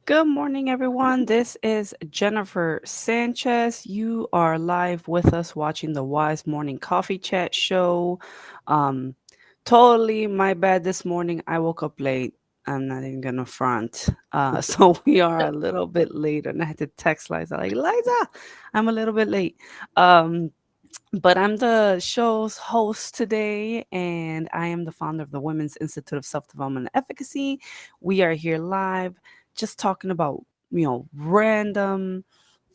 Good morning, everyone. This is Jennifer Sanchez. You are live with us watching the Wise Morning Coffee Chat show. Um, totally my bad this morning. I woke up late. I'm not even gonna front. So we are a little bit late, and I had to text Liza like, Liza, I'm a little bit late. Um, but I'm the show's host today, and I am the founder of the Women's Institute of Self Development and Efficacy. We are here live just talking about, random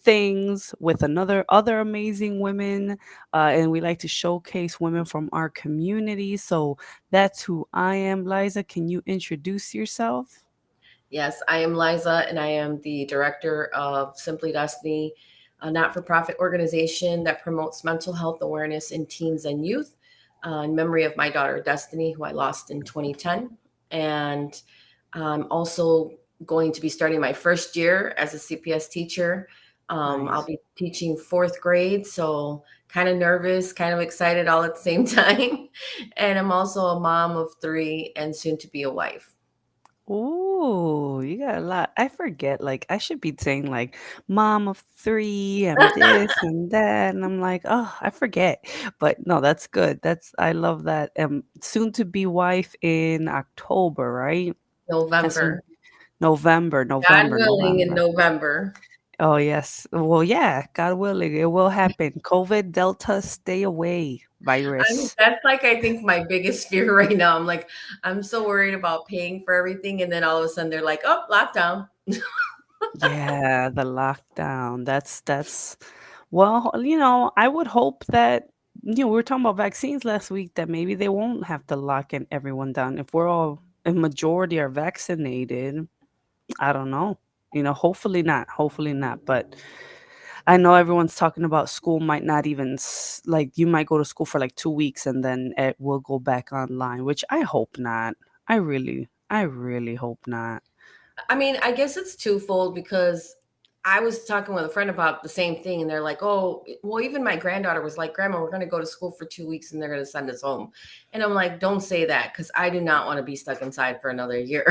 things with other amazing women, and we like to showcase women from our community. So that's who I am. Liza, can you introduce yourself? Yes, I am Liza, and I am the director of Simply Destiny, a not for profit organization that promotes mental health awareness in teens and youth in memory of my daughter Destiny, who I lost in 2010. And I'm also going to be starting my first year as a CPS teacher. I'll Nice. be teaching fourth grade, so kind of nervous, kind of excited all at the same time. And I'm also a mom of three and soon to be a wife. Ooh, you got a lot. I forget, like, I should be saying, like, mom of three, I'm this and that. And I'm like, oh, I forget. But no, that's good. I love that. Soon to be wife in October, right? As soon, November. November, God November, willing, in November. November. Oh, yes. Well, yeah, God willing, it will happen. COVID, Delta, stay away, virus. That's like I think my biggest fear right now. I'm so worried about paying for everything, and then all of a sudden they're like, "Oh, lockdown." Yeah, the lockdown. That's well, I would hope that we were talking about vaccines last week that maybe they won't have to lock everyone down if we're all a majority are vaccinated. I don't know. Hopefully not. Hopefully not. But I know everyone's talking about school might not even like you might go to school for like 2 weeks and then it will go back online, which I hope not. I really hope not. I mean, I guess it's twofold because I was talking with a friend about the same thing, and they're like, "Oh, well." Even my granddaughter was like, "Grandma, we're going to go to school for 2 weeks, and they're going to send us home." And I'm like, "Don't say that, because I do not want to be stuck inside for another year.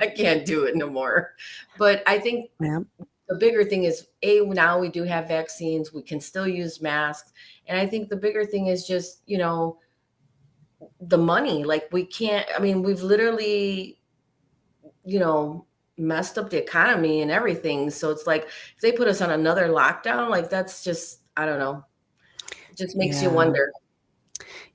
I can't do it no more." But I think Yeah. the bigger thing is now we do have vaccines, we can still use masks, and I think the bigger thing is just the money. Like, we can't, I mean, we've literally you know messed up the economy and everything, so it's like if they put us on another lockdown, like, that's just, I don't know, it just makes you Yeah. wonder.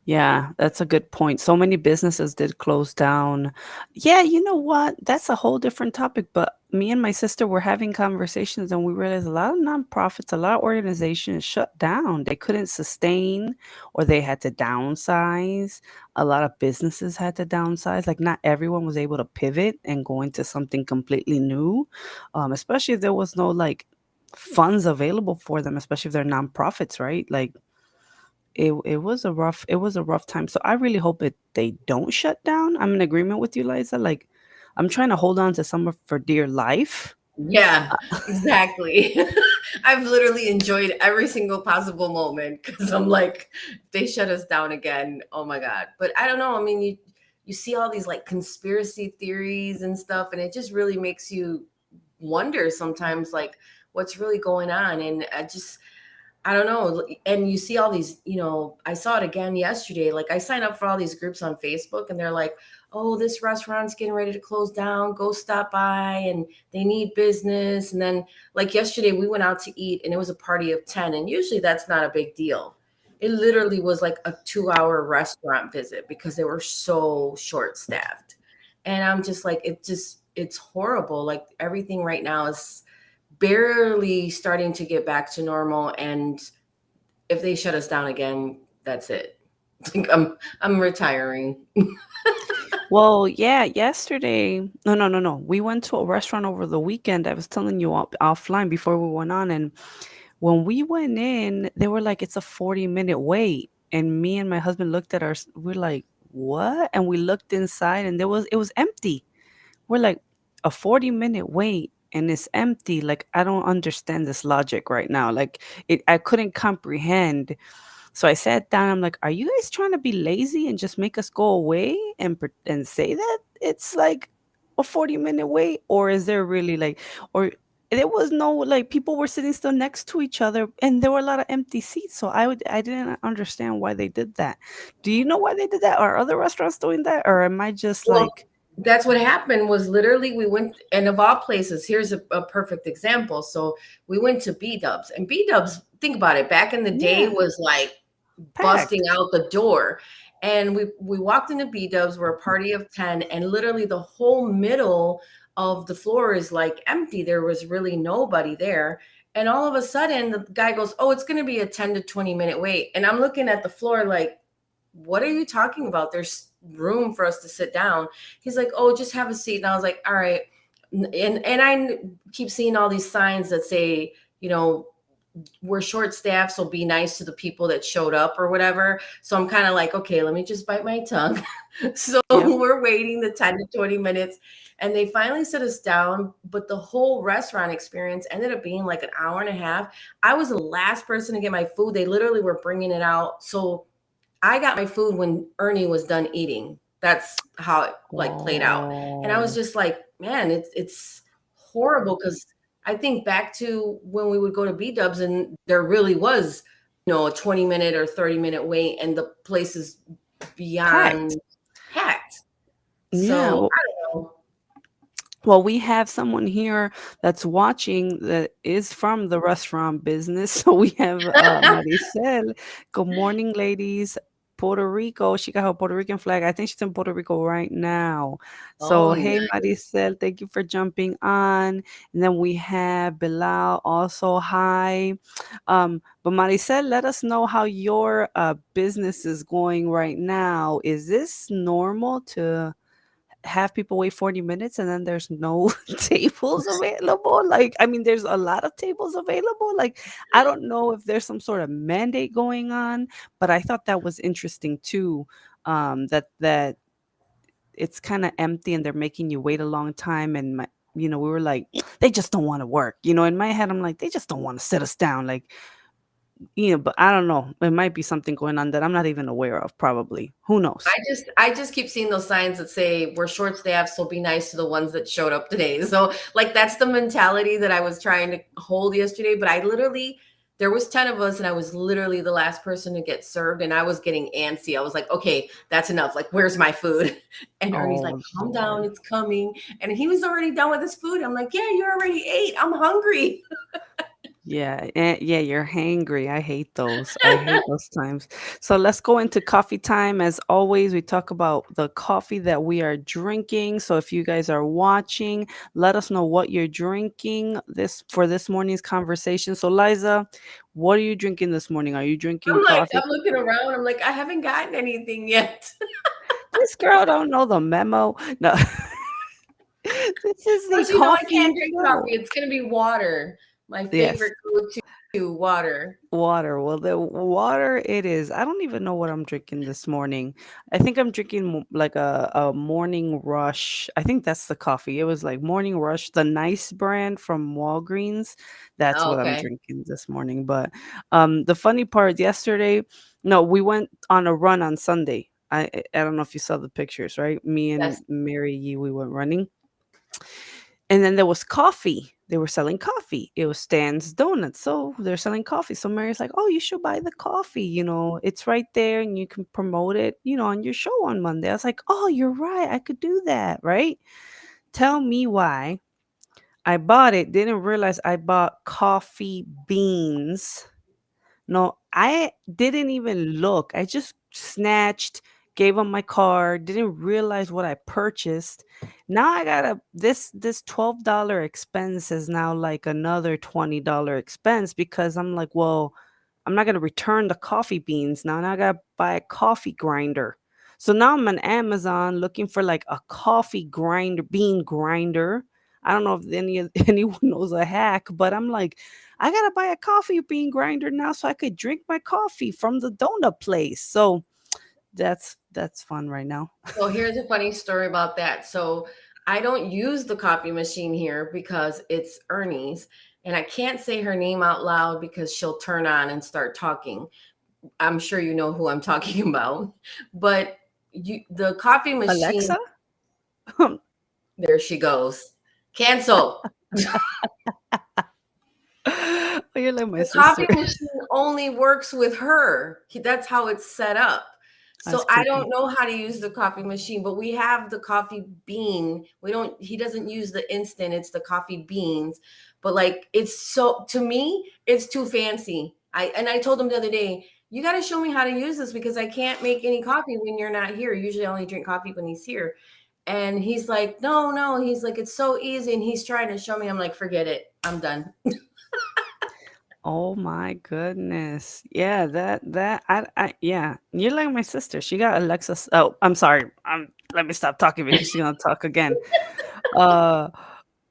Yeah, that's a good point. So many businesses did close down. Yeah, you know what? That's a whole different topic. But me and my sister were having conversations and we realized a lot of nonprofits, a lot of organizations shut down. They couldn't sustain or they had to downsize. A lot of businesses had to downsize. Like, not everyone was able to pivot and go into something completely new, especially if there was no like funds available for them, especially if they're nonprofits, right? Like, it was a rough time. So I really hope they don't shut down. I'm in agreement with you, Liza. Like, I'm trying to hold on to summer for dear life. Yeah, exactly. I've literally enjoyed every single possible moment because I'm like, if they shut us down again, oh my God. But I don't know. I mean, you see all these like conspiracy theories and stuff, and it just really makes you wonder sometimes, like, what's really going on. And I don't know. And you see all these, I saw it again yesterday. Like, I sign up for all these groups on Facebook, and they're like, "Oh, this restaurant's getting ready to close down. Go stop by, and they need business." And then, like, yesterday, we went out to eat, and it was a party of 10. And usually that's not a big deal. It literally was like a 2-hour restaurant visit because they were so short staffed. And I'm just like, it's horrible. Like, everything right now is barely starting to get back to normal, and if they shut us down again, that's it. Like, I'm retiring. Well, yeah, yesterday. No, no, no, no. We went to a restaurant over the weekend. I was telling you offline before we went on, and when we went in, they were like, "It's a 40-minute wait." And me and my husband looked at we're like, "What?" And we looked inside, and it was empty. We're like, a 40-minute wait and it's empty. Like, I don't understand this logic right now. Like, I couldn't comprehend. So I sat down. I'm like, are you guys trying to be lazy and just make us go away and say that it's like a 40-minute wait, or is there really like, or there was no like people were sitting still next to each other and there were a lot of empty seats. So I didn't understand why they did that. Do you know why they did that? Are other restaurants doing that, or am I just Well, like that's what happened was literally we went, and of all places, here's a perfect example. So we went to B Dubs, and B Dubs, think about it, back in the day yeah, was like busting packed? out the door. And we walked into B Dubs, we're a party of 10, and literally the whole middle of the floor is like empty. There was really nobody there. And all of a sudden the guy goes, "Oh, it's gonna be a 10 to 20 minute wait." And I'm looking at the floor like, what are you talking about? There's room for us to sit down. He's like, "Oh, just have a seat." And I was like, "All right." And I keep seeing all these signs that say, you know, we're short staffed, so be nice to the people that showed up or whatever. So I'm kind of like, okay, let me just bite my tongue. So Yep. we're waiting the 10 to 20 minutes, and they finally sit us down, but the whole restaurant experience ended up being like an hour and a half. I was the last person to get my food. They literally were bringing it out. So I got my food when Ernie was done eating. That's how it like played out. And I was Oh, just like, man, it's horrible because I think back to when we would go to B Dubs and there really was, a 20-minute or 30-minute wait, and the place is beyond packed. packed. Yeah. So Well, I don't know. we have someone here that's watching that is from the restaurant business. So we have Maricel. Good morning, ladies. Puerto Rico. She got her Puerto Rican flag. I think she's in Puerto Rico right now. So Oh, hey, nice. Maricel, thank you for jumping on. And then we have Bilal also. Hi. But Maricel, let us know how your business is going right now. Is this normal to have people wait 40 minutes and then there's no tables available? Like, I mean, there's a lot of tables available. Like, I don't know if there's some sort of mandate going on, but I thought that was interesting too. That it's kind of empty and they're making you wait a long time. And we were like, they just don't want to work. In my head, I'm like, they just don't want to sit us down. Like, but I don't know. It might be something going on that I'm not even aware of, probably. Who knows? I just keep seeing those signs that say we're short staffed, so be nice to the ones that showed up today. So like that's the mentality that I was trying to hold yesterday. But I literally there was 10 of us and I was literally the last person to get served, and I was getting antsy. I was like, okay, that's enough. Like, where's my food? And Ernie's like, Oh, calm down, Lord. it's coming. And he was already done with his food. I'm like, yeah, you already ate. I'm hungry. Yeah, yeah, you're hangry. I hate those. I hate those times. So let's go into coffee time. As always, we talk about the coffee that we are drinking. So if you guys are watching, let us know what you're drinking this morning's conversation. So Liza, what are you drinking this morning? Are you drinking I'm like, coffee? I'm looking around. I'm like, I haven't gotten anything yet. This girl don't know the memo. No. This is the Plus, I coffee can't drink show. coffee. It's gonna be water. My Yes. favorite go-to, water. Water. Well, the water it is. I don't even know what I'm drinking this morning. I think I'm drinking like a morning rush. I think that's the coffee. It was like morning rush, the nice brand from Walgreens. That's Oh, what I'm okay. drinking this morning. But the funny part yesterday, no, we went on a run on Sunday. I don't know if you saw the pictures, right? Me and Yes. Mary Yee, we went running. And then there was coffee. They were selling coffee. It was Stan's Donuts. So they're selling coffee. So Mary's like, oh, you should buy the coffee. It's right there and you can promote it, on your show on Monday. I was like, oh, you're right. I could do that. Right. Tell me why I bought it. Didn't realize I bought coffee beans. No, I didn't even look. I just snatched, gave him my card, didn't realize what I purchased. Now I got this $12 expense is now like another $20 expense because I'm like, well, I'm not gonna return the coffee beans now. Now I gotta buy a coffee grinder. So now I'm on Amazon looking for like a coffee grinder, bean grinder. I don't know if anyone knows a hack, but I'm like, I gotta buy a coffee bean grinder now so I could drink my coffee from the donut place. So that's fun right now. So here's a funny story about that. So I don't use the coffee machine here because it's Ernie's, and I can't say her name out loud because she'll turn on and start talking. I'm sure you know who I'm talking about. But the coffee machine, Alexa? There she goes. Cancel. Oh, you're like my The coffee sister. machine only works with her. That's how it's set up. That's So I don't creepy. know how to use the coffee machine, but we have the coffee bean. We don't He doesn't use the instant, it's the coffee beans. But like it's so to me, it's too fancy. I told him the other day, you got to show me how to use this because I can't make any coffee when you're not here. Usually I only drink coffee when he's here. And he's like, "No, no." He's like, "It's so easy." And he's trying to show me. I'm like, "Forget it. I'm done." Oh my goodness. Yeah, yeah. You're like my sister. She got Alexa's. Oh, I'm sorry. Let me stop talking because she's gonna talk again. Uh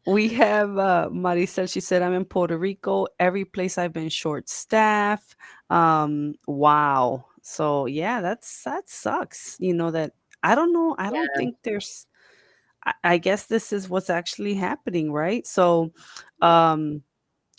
we have Maricel, she said, I'm in Puerto Rico. Every place I've been short staff. Wow. So yeah, that sucks. You know that I don't know. I don't think there's I guess this is what's actually happening, right? So um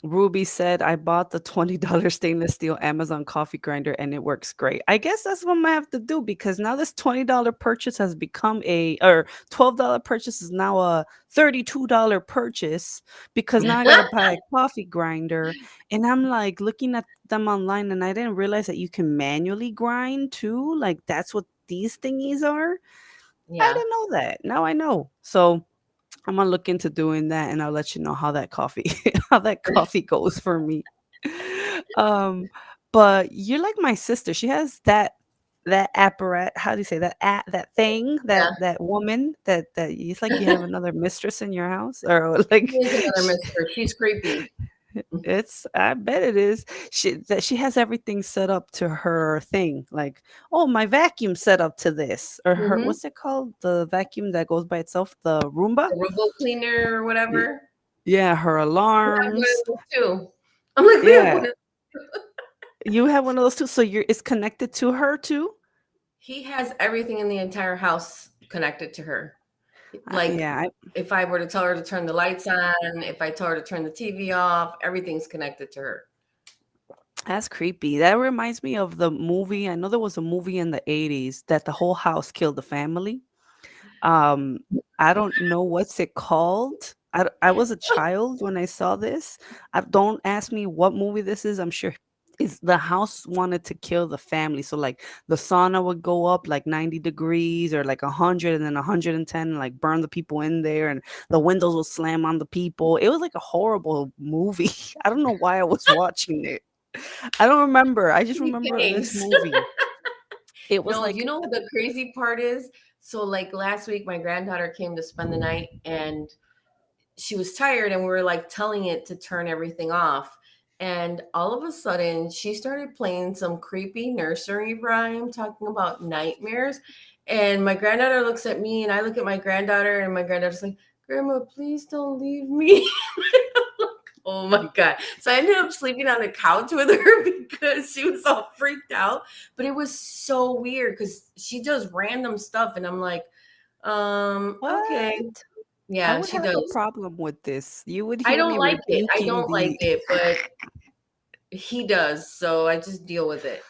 Ruby said, I bought the $20 stainless steel Amazon coffee grinder and it works great. I guess that's what I'm gonna have to do because now this $20 purchase has become or $12 purchase is now a $32 purchase because now I gotta buy a coffee grinder. And I'm like looking at them online and I didn't realize that you can manually grind too. Like that's what these thingies are. I Yeah. didn't know that. Now I know. So I'm gonna look into doing that, and I'll let you know how that coffee how that coffee goes for me. Um, but you're like my sister. She has that apparat. How do you say that? That thing Yeah. that woman that it's like you have another mistress in your house, or like Here's another mister. She's creepy. it's I bet it is. She has everything set up to her thing. Like, oh, my vacuum set up to this. Or her Mm-hmm. what's it called? The vacuum that goes by itself, the Roomba? The robot cleaner or Y- whatever. Yeah, her We have one alarms. of those too. I'm like, we have Yeah. one of You have one of those too. So it's connected to her too? He has everything in the entire house connected to her. Like Yeah, if I were to tell her to turn the lights on, if I tell her to turn the TV off, everything's connected to her. that's creepy. That reminds me of the movie. I know there was a movie in the 80s that the whole house killed the family. Um, I don't know what's it called. I was a child when I saw this. Don't ask me what movie this is. I'm sure it's the house wanted to kill the family. So like the sauna would go up like 90 degrees or like 100 and then 110 and like burn the people in there and the windows will slam on the people. It was like a horrible movie. I don't know why I was watching it. I don't remember. I just remember this Thanks. movie. It was No, you like know what the crazy part is? So like last week my granddaughter came to spend the night and she was tired and we were like telling it to turn everything off. And all of a sudden, she started playing some creepy nursery rhyme talking about nightmares. And my granddaughter looks at me, and I look at my granddaughter, and my granddaughter's like, Grandma, please don't leave me. Oh my God. So I ended up sleeping on the couch with her because she was all freaked out. But it was so weird because she does random stuff. And I'm like, okay. what? I Yeah, would she have a does. problem with this. You would I hear don't me like it. I rebuking don't like the it, but he does, so I just deal with it.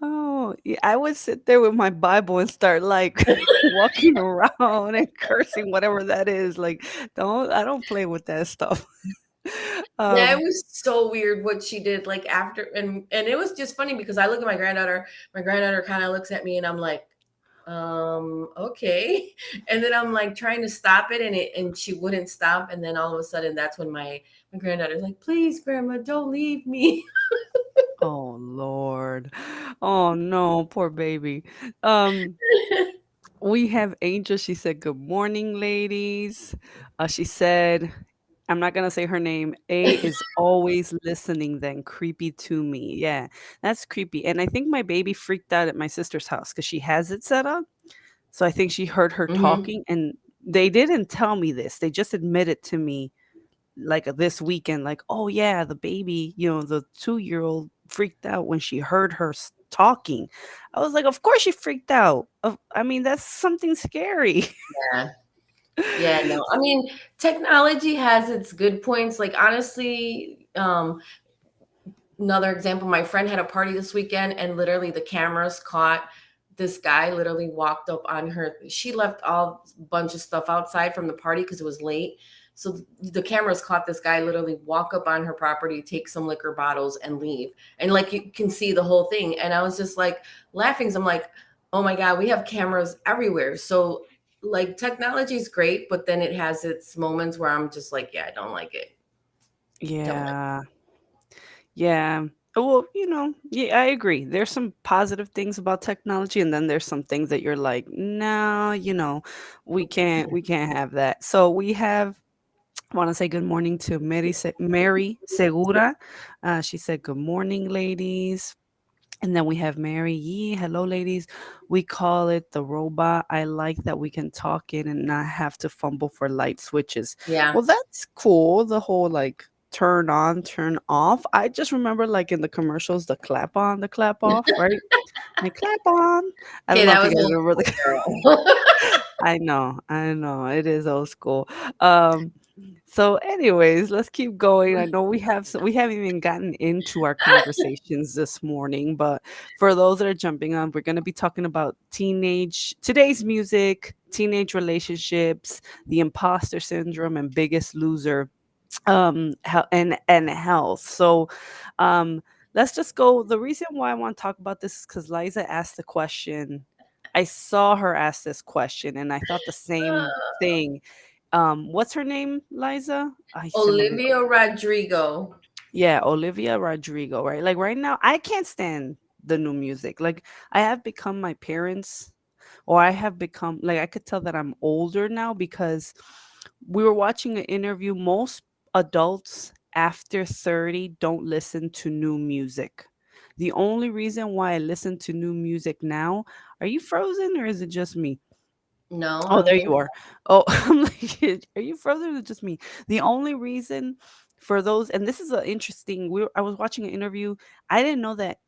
Oh, yeah, I would sit there with my Bible and start like walking around and cursing whatever that is. Like, I don't play with that stuff. Yeah, it Um, was so weird what she did like after and it was just funny because I look at my granddaughter kind of looks at me and I'm like, okay. And then I'm like trying to stop it and she wouldn't stop and then all of a sudden that's when my granddaughter's like, "Please, grandma, don't leave me." oh Lord. Oh no, poor baby. Um, we have Angel. She said, "Good morning, ladies." She said, I'm not gonna say her name. A is always listening, then creepy to me. Yeah, that's creepy. And I think my baby freaked out at my sister's house because she has it set up. So I think she heard her Mhm. talking, and they didn't tell me this. They just admitted to me like this weekend, like, oh yeah, the baby, the 2-year old freaked out when she heard her talking. I was like, of course she freaked out. I mean, that's something scary. Yeah. Yeah, no. I mean, technology has its good points. Like honestly, another example, my friend had a party this weekend and literally the cameras caught this guy literally walked up on her. She left all bunch of stuff outside from the party because it was late. So the cameras caught this guy literally walk up on her property, take some liquor bottles, and leave. And like you can see the whole thing. And I was just like laughing. So I'm like, oh my God, we have cameras everywhere. So like technology is great, but then it has its moments where I'm just like, yeah, I don't like it. Don't like Yeah. Yeah. Well, yeah, I agree. There's some positive things about technology, and then there's some things that you're like, no, we can't have that. So we have want to say good morning to Mary Segura. She said, good morning, ladies. And then we have Mary Yee. Hello, ladies. We call it the robot. I like that we can talk in and not have to fumble for light switches. Yeah. Well, that's cool. The whole like turn on, turn off. I just remember like in the commercials, the clap on, the clap off, right? Like clap on. I don't Okay, know that if you was guys old remember school, the girl. I know. It is old school. So anyways, let's keep going. I know we haven't even gotten into our conversations this morning, but for those that are jumping on, we're going to be talking about today's music, teenage relationships, the imposter syndrome and biggest loser and health. So um let's just go. The reason why I want to talk about this is because Liza asked the question. I saw her ask this question and I thought the same thing. What's her name, Liza? I se me olvidó. Olivia Rodrigo. Yeah, Olivia Rodrigo, right? Like right now I can't stand the new music. Like I have become my parents, or I have become like I could tell that I'm older now because we were watching an interview. Most adults after 30 don't listen to new music. The only reason why I listen to new music now, are you frozen or is it just me? No, Oh, I'm there here. you are. Oh, I'm like, are you frozen or is it just me? The only reason for those, and this is a interesting, I was watching an interview. I didn't know that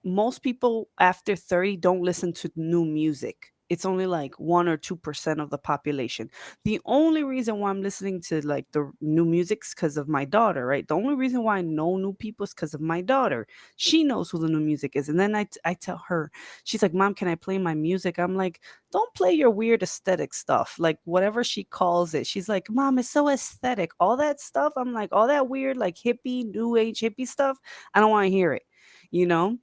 most people after 30 don't listen to new music. It's only like 1 or 2% of the population. The only reason why I'm listening to like the new music's because of my daughter, right? The only reason why I know new people is because of my daughter. She knows who the new music is. And then I tell her, she's like, Mom, can I play my music? I'm like, don't play your weird aesthetic stuff. Like whatever she calls it. She's like, Mom, it's so aesthetic. All that stuff. I'm like, all that weird, like hippie, new age hippie stuff. I don't want to hear it, you know?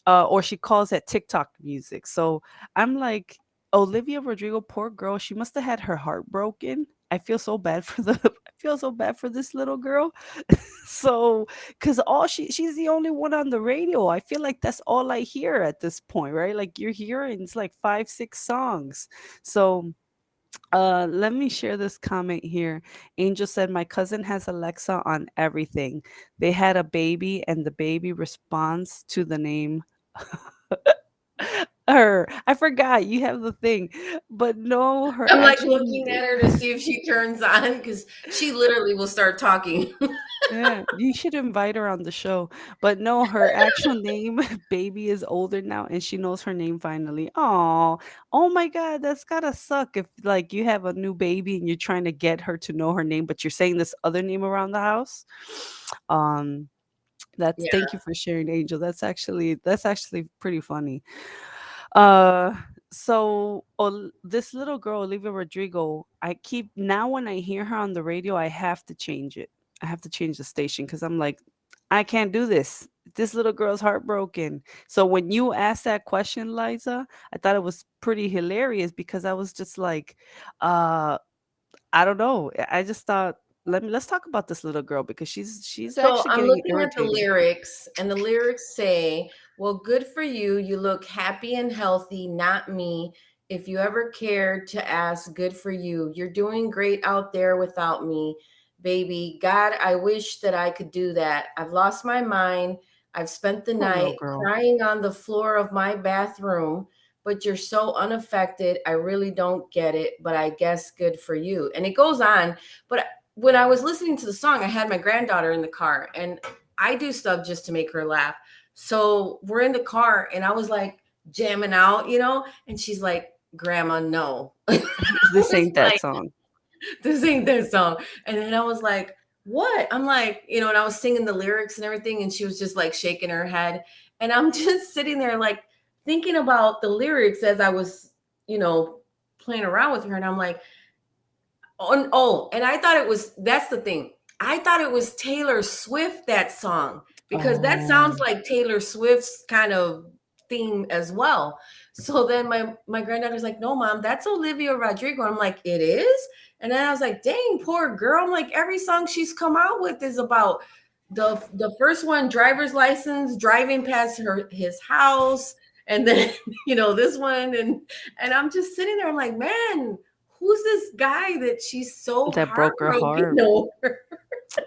Or she calls it TikTok music. So I'm like, Olivia Rodrigo, poor girl, she must have had her heart broken. I feel so bad for I feel so bad for this little girl. So, because all she's the only one on the radio. I feel like that's all I hear at this point, right? Like you're hearing it's like 5, 6 songs. So let me share this comment here. Angel said, my cousin has Alexa on everything. They had a baby, and the baby responds to the name her. I forgot you have the thing, but no, her I'm like actual looking at her to see if she turns on because she literally will start talking. yeah, you should invite her on the show. But no, her actual name, baby, is older now, and she knows her name finally. Oh my God, that's gotta suck if like you have a new baby and you're trying to get her to know her name, but you're saying this other name around the house. Um, that's Yeah. thank you for sharing, Angel. That's actually pretty funny. Uh, this little girl, Olivia Rodrigo, I keep now when I hear her on the radio, I have to change it. I have to change the station because I'm like, I can't do this. This little girl's heartbroken. So when you asked that question, Liza, I thought it was pretty hilarious because I was just like, uh, I don't know. I just thought let's talk about this little girl because she's So actually I'm getting looking at the irritating. lyrics, and the lyrics say, well, good for you. You look happy and healthy, not me. If you ever cared to ask, good for you. You're doing great out there without me, baby. God, I wish that I could do that. I've lost my mind. I've spent the Poor little night girl. crying on the floor of my bathroom, but you're so unaffected. I really don't get it, but I guess good for you. And it goes on. But when I was listening to the song, I had my granddaughter in the car, and I do stuff just to make her laugh. So we're in the car, and I was like jamming out, and she's like, Grandma, no. I This was ain't that like, song. this ain't that song. And then I was like, what? I'm like, and I was singing the lyrics and everything, and she was just like shaking her head. And I'm just sitting there like thinking about the lyrics as I was, you know, playing around with her, and I'm like, and I thought it was, that's the thing. I thought it was Taylor Swift, that song, because that sounds Oh, like Taylor Swift's kind of theme as well. So then my granddaughter's like, "No, mom, that's Olivia Rodrigo." I'm like, "It is?" And then I was like, "Dang, poor girl." I'm like, every song she's come out with is about the first one, driver's license, driving past his house, and then this one, and I'm just sitting there. I'm like, man, who's this guy that she's so that broke her heartbroken heart. over?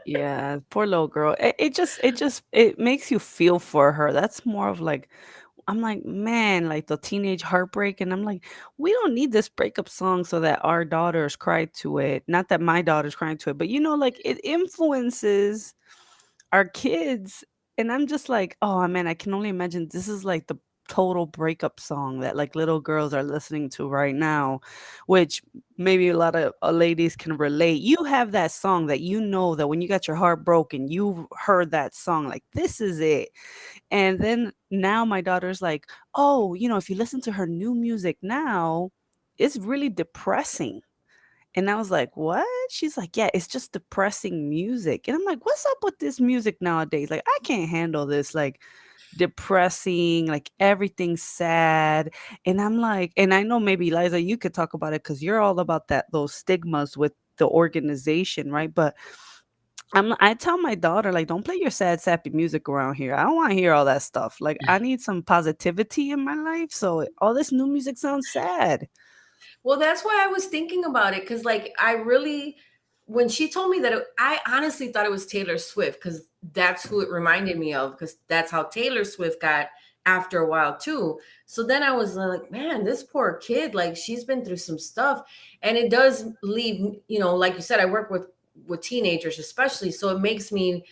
Yeah, poor little girl. It makes you feel for her. That's more of like, I'm like, man, like the teenage heartbreak. And I'm like, we don't need this breakup song so that our daughters cry to it. Not that my daughter's crying to it, but like it influences our kids. And I'm just like, oh man, I can only imagine this is like the total breakup song that like little girls are listening to right now, which maybe a lot of ladies can relate. You have that song that you know that when you got your heart broken, you heard that song like this is it. And then now my daughter's like, oh, if you listen to her new music now, it's really depressing. And I was like, "What?" She's like, "Yeah, it's just depressing music." And I'm like, "What's up with this music nowadays? Like, I can't handle this like depressing, like everything's sad." And I'm like, and I know maybe Liza, you could talk about it because you're all about those stigmas with the organization, right? But I tell my daughter, like, don't play your sad, sappy music around here. I don't want to hear all that stuff. Like, I need some positivity in my life. So all this new music sounds sad. Well, that's why I was thinking about it, because like I really, when she told me that, I honestly thought it was Taylor Swift, because that's who it reminded me of, because that's how Taylor Swift got after a while too. So then I was like, man, this poor kid, like she's been through some stuff, and it does leave, like you said, I work with teenagers especially, so it makes me,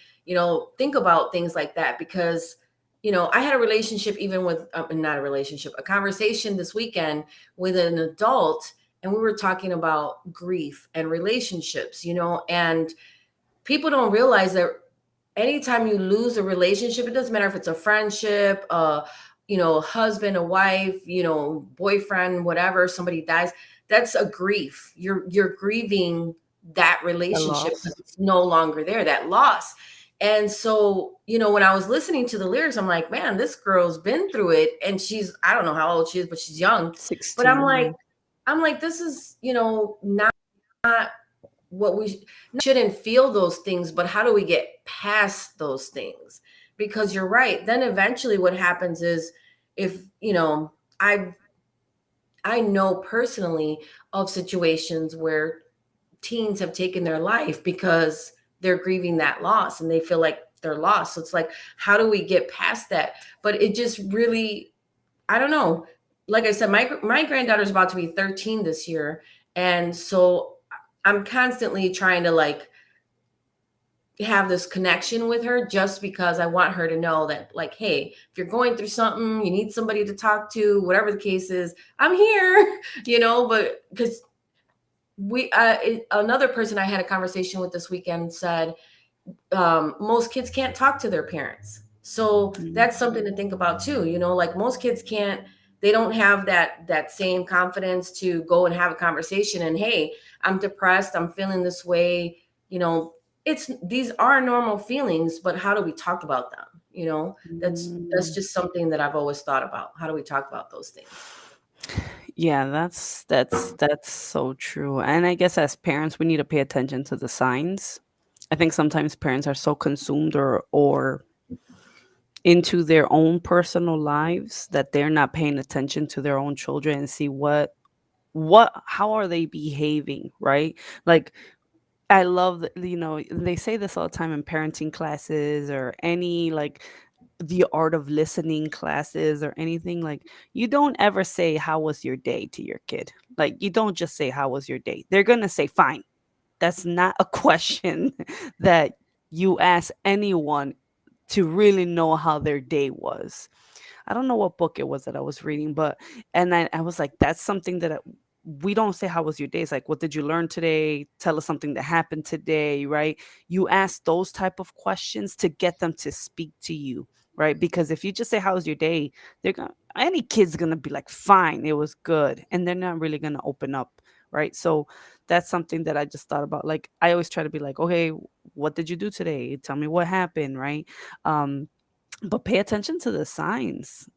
think about things like that, because I had a relationship, even with not a relationship, a conversation this weekend with an adult, and we were talking about grief and relationships, and people don't realize that anytime you lose a relationship, it doesn't matter if it's a friendship, husband, a wife, boyfriend, whatever, somebody dies, that's a grief. You're grieving that A relationship because loss. it's no longer there, that loss. And so, when I was listening to the lyrics, I'm like, man, this girl's been through it, and I don't know how old she is, but she's young. But 16, yeah. I'm like, this is, not what shouldn't feel those things, but how do we get past those things? Because you're right. Then eventually what happens is, if, I know personally of situations where teens have taken their life because they're grieving that loss and they feel like they're lost. So it's like, how do we get past that? But it just really, I don't know. Like I said, my granddaughter's about to be 13 this year, and so I'm constantly trying to like have this connection with her, just because I want her to know that, like, hey, if you're going through something, you need somebody to talk to, whatever the case is, I'm here, but because another person I had a conversation with this weekend said, most kids can't talk to their parents. So Mhm. that's something to think about too. Like most kids can't, they don't have that same confidence to go and have a conversation. And hey, I'm depressed. I'm feeling this way. You know, these are normal feelings, but how do we talk about them? That's Mm. just something that I've always thought about. How do we talk about those things? Yeah, that's so true. And I guess as parents, we need to pay attention to the signs. I think sometimes parents are so consumed or into their own personal lives that they're not paying attention to their own children and see what how are they behaving, right? Like I love they say this all the time in parenting classes or any like the art of listening classes or anything. Like, you don't ever say how was your day to your kid. Like, you don't just say how was your day. They're going to say fine. That's not a question that you ask anyone to really know how their day was. I don't know what book it was that I was reading, but and I was like, that's something that we don't say how was your day. It's like, what did you learn today? Tell us something that happened today, right? You ask those type of questions to get them to speak to you, right? Because if you just say, "How's your day?" they're gonna any kid's gonna be like, "Fine, it was good," and they're not really gonna open up, right? So that's something that I just thought about. Like I always try to be like, "Okay, what did you do today? Tell me what happened," right? Um, but pay attention to the signs.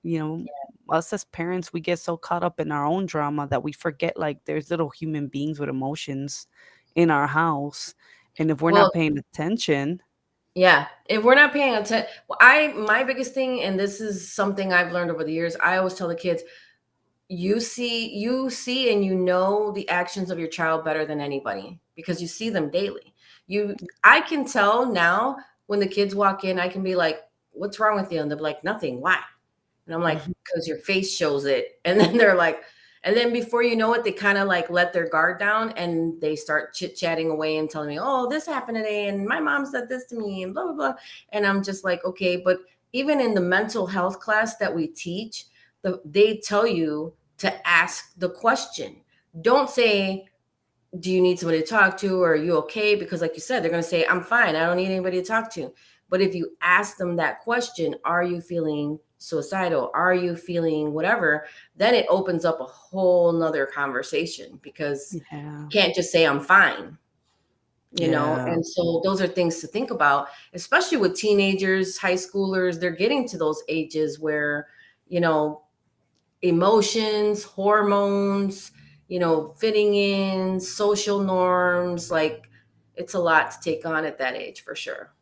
Us as parents, we get so caught up in our own drama that we forget like there's little human beings with emotions in our house, and if we're Well, not paying attention. yeah, if we're not paying attention, well, I my biggest thing, and this is something I've learned over the years, I always tell the kids, you see and you know the actions of your child better than anybody because you see them daily. I can tell now when the kids walk in, I can be like, "What's wrong with you?" And they're like, "Nothing. Why?" And I'm like, Mhm. "Because your face shows it." And then they're like, and then before you know it, they kind of like let their guard down and they start chit chatting away and telling me, "Oh, this happened today, and my mom said this to me, and blah blah blah." And I'm just like, okay, but even in the mental health class that we teach, they tell you to ask the question. Don't say, "Do you need somebody to talk to, or are you okay?" Because like you said, they're going to say, "I'm fine, I don't need anybody to talk to." But if you ask them that question, "Are you feeling suicidal, are you feeling whatever?" Then it opens up a whole nother conversation, because Yeah. you can't just say, "I'm fine." Yeah. And so those are things to think about, especially with teenagers, high schoolers. They're getting to those ages where, you know emotions, hormones, fitting in, social norms. Like, it's a lot to take on at that age for sure.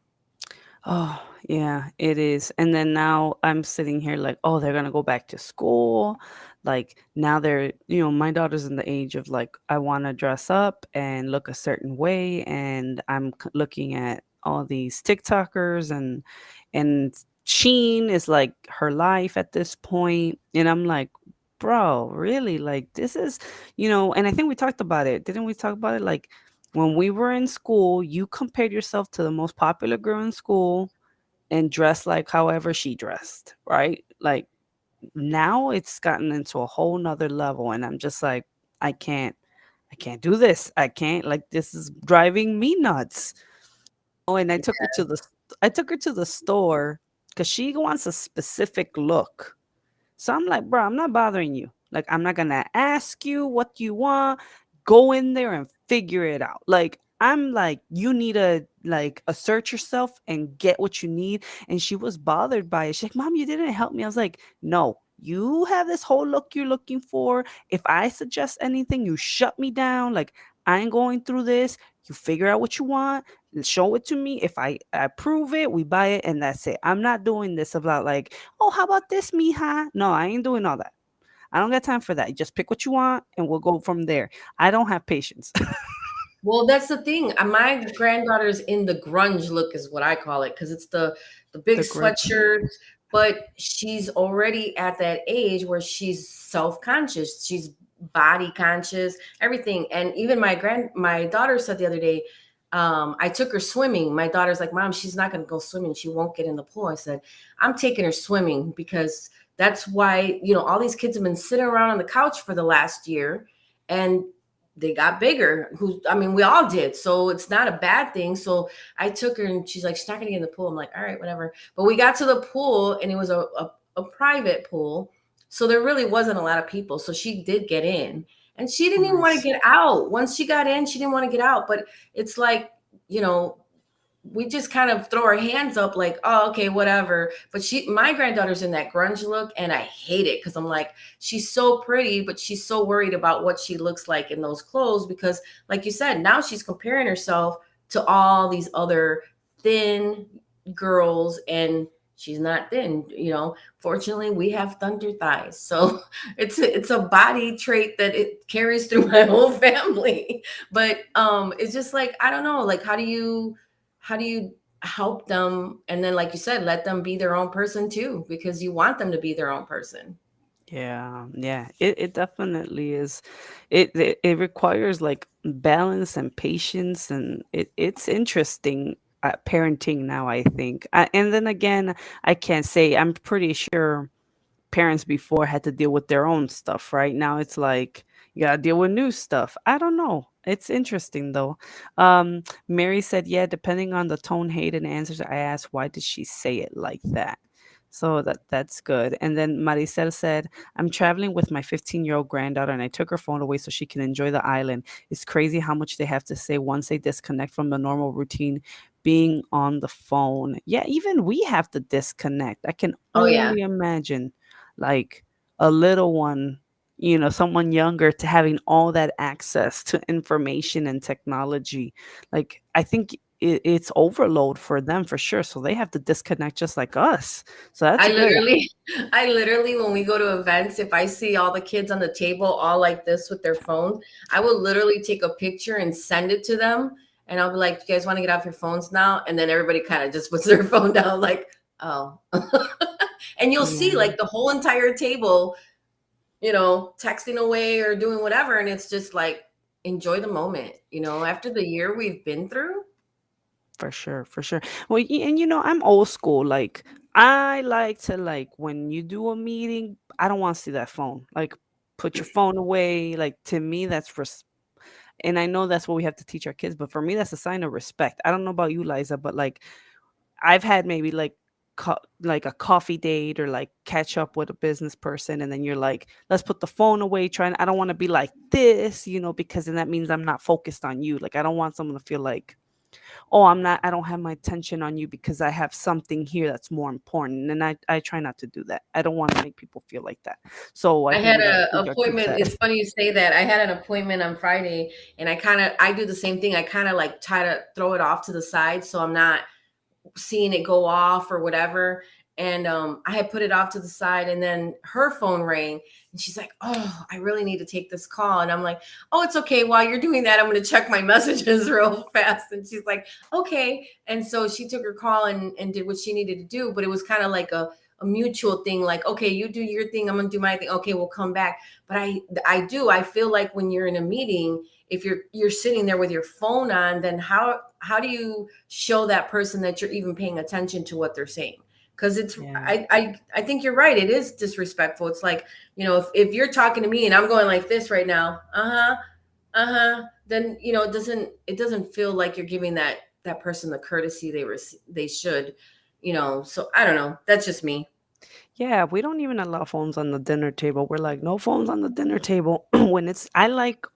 Oh, yeah, it is. And then now I'm sitting here like, oh, they're gonna go back to school. Like now my daughter's in the age of like, I want to dress up and look a certain way, and I'm looking at all these TikTokers and Sheen is like her life at this point, and I'm like, bro, really? Like this is, and I think we talked about it. Didn't we talk about it? Like when we were in school, you compared yourself to the most popular girl in school and dressed like however she dressed, right? Like now it's gotten into a whole nother level, and I'm just like, I can't, I can't do this. I can't, like, this is driving me nuts. Oh, and I took her to the store because she wants a specific look. So I'm like, bro, I'm not bothering you. Like, I'm not gonna ask you what you want. Go in there and figure it out. Like, I'm like, you need to like assert yourself and get what you need. And she was bothered by it. She's like, Mom, you didn't help me. I was like, no, you have this whole look you're looking for. If I suggest anything, you shut me down. Like, I ain't going through this. You figure out what you want, show it to me. If I approve it, we buy it, and that's it. I'm not doing this about like, oh, how about this, mija? No, I ain't doing all that. I don't got time for that. You just pick what you want and we'll go from there. I don't have patience. Well, that's the thing. My granddaughter's in the grunge look, is what I call it, because it's the big The grudge. sweatshirts. But she's already at that age where she's self-conscious. She's body conscious, everything. And even my daughter said the other day, I took her swimming. My daughter's like, "Mom, she's not going to go swimming. She won't get in the pool." I said, "I'm taking her swimming because that's why all these kids have been sitting around on the couch for the last year, and they got bigger. I mean, we all did. So it's not a bad thing." So I took her, and she's like, "She's not gonna get in the pool." I'm like, "All right, whatever." But we got to the pool, and it was a private pool. So there really wasn't a lot of people. So she did get in, and she Oh, didn't even want to nice. get out. Once she got in, she didn't want to get out. But it's like, you know, we just kind of throw our hands up like, "Oh, okay, whatever." But my granddaughter's in that grunge look, and I hate it because I'm like, she's so pretty, but she's so worried about what she looks like in those clothes because, like you said, now she's comparing herself to all these other thin girls, and she's not thin. Fortunately, we have thunder thighs, so it's a body trait that it carries through my whole family. But it's just like, I don't know, like, how do you help them, and then, like you said, let them be their own person too, because you want them to be their own person. Yeah, yeah. It definitely is. It requires like balance and patience, and it's interesting parenting now, I think. And then again, I can't say, I'm pretty sure parents before had to deal with their own stuff, right? Now it's like you gotta deal with new stuff. I don't know. It's interesting though. Mary said, yeah, depending on the tone, Hayden answers. I asked, why did she say it like that? So that's good. And then Maricel said, "I'm traveling with my 15-year-old granddaughter, and I took her phone away so she can enjoy the island. It's crazy how much they have to say once they disconnect from the normal routine being on the phone. Yeah, even we have to disconnect. I can Oh yeah. only imagine like a little one, someone younger to having all that access to information and technology. Like I think it's overload for them for sure. So they have to disconnect just like us. So that's I good. literally, I literally, when we go to events, if I see all the kids on the table all like this with their phone, I will literally take a picture and send it to them. And I'll be like, you guys want to get off your phones now? And then everybody kind of just puts their phone down, like, oh. And you'll see Yeah, like the whole entire table, texting away or doing whatever. And it's just like, enjoy the moment, after the year we've been through. for sure, for sure. Well, and I'm old school. Like I like to like when you do a meeting, I don't want to see that phone. Like put your phone away. Like to me, and I know that's what we have to teach our kids, but for me, that's a sign of respect. I don't know about you, Liza, but like I've had maybe like a coffee date or like catch up with a business person, and then you're like, let's put the phone away. Trying, I don't want to be like this, because then that means I'm not focused on you. Like I don't want someone to feel like, oh, I don't have my attention on you because I have something here that's more important. And I try not to do that. I don't want to make people feel like that. So I I think had we got to a teach our kids appointment. that. It's funny you say that. I had an appointment on Friday, and I do the same thing. I kind of like try to throw it off to the side so I'm not seeing it go off or whatever. And I had put it off to the side, and then her phone rang, and she's like, "Oh, I really need to take this call." And I'm like, "Oh, it's okay. While you're doing that, I'm going to check my messages real fast." And she's like, "Okay." And so she took her call and did what she needed to do, but it was kind of like a mutual thing. Like, okay, you do your thing, I'm going to do my thing. Okay, we'll come back. But I feel like when you're in a meeting, if you're sitting there with your phone on, then how do you show that person that you're even paying attention to what they're saying? Because it's Yeah. I think you're right, it is disrespectful. It's like, if you're talking to me and I'm going like this right now, then it doesn't feel like you're giving that person the courtesy they should. So I don't know, that's just me. Yeah, we don't even allow phones on the dinner table. We're like, no phones on the dinner table. When I like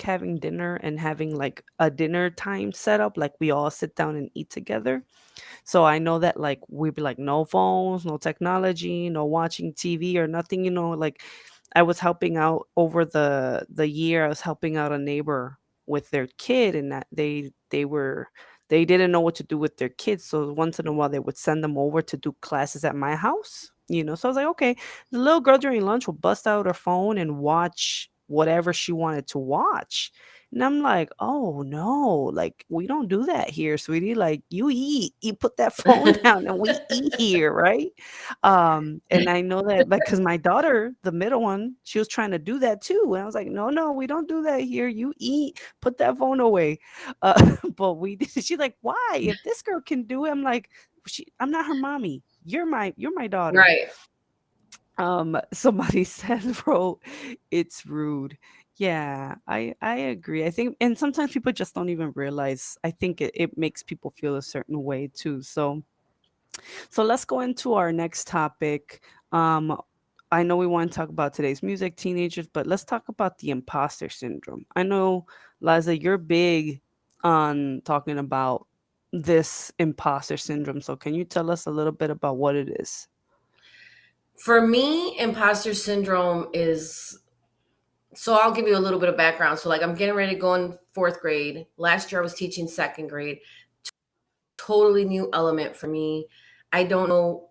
having dinner and having like a dinner time set up, like we all sit down and eat together. So I know that like we'd be like no phones, no technology, no watching TV or nothing, like I was helping out over the year. I was helping out a neighbor with their kid, and that they didn't know what to do with their kids. So once in a while they would send them over to do classes at my house. So I was like, okay, the little girl during lunch will bust out her phone and watch whatever she wanted to watch. And I'm like, oh no, like we don't do that here, sweetie. Like you eat, you put that phone down and we eat here, right? And I know that because my daughter, the middle one, she was trying to do that too. And I was like, no, no, we don't do that here. You eat, put that phone away. But we did. She's like, why? If this girl can do it, I'm like, I'm not her mommy. You're my daughter. Right. Somebody said, bro, it's rude. Yeah, I agree. I think, and sometimes people just don't even realize. I think it makes people feel a certain way too. So let's go into our next topic. Um, I know we want to talk about today's music, teenagers, but let's talk about the imposter syndrome. I know, Liza, you're big on talking about this imposter syndrome. So can you tell us a little bit about what it is? For me, imposter syndrome is, so I'll give you a little bit of background. So like I'm getting ready to go in fourth grade. Last year I was teaching second grade. Totally new element for me. I don't know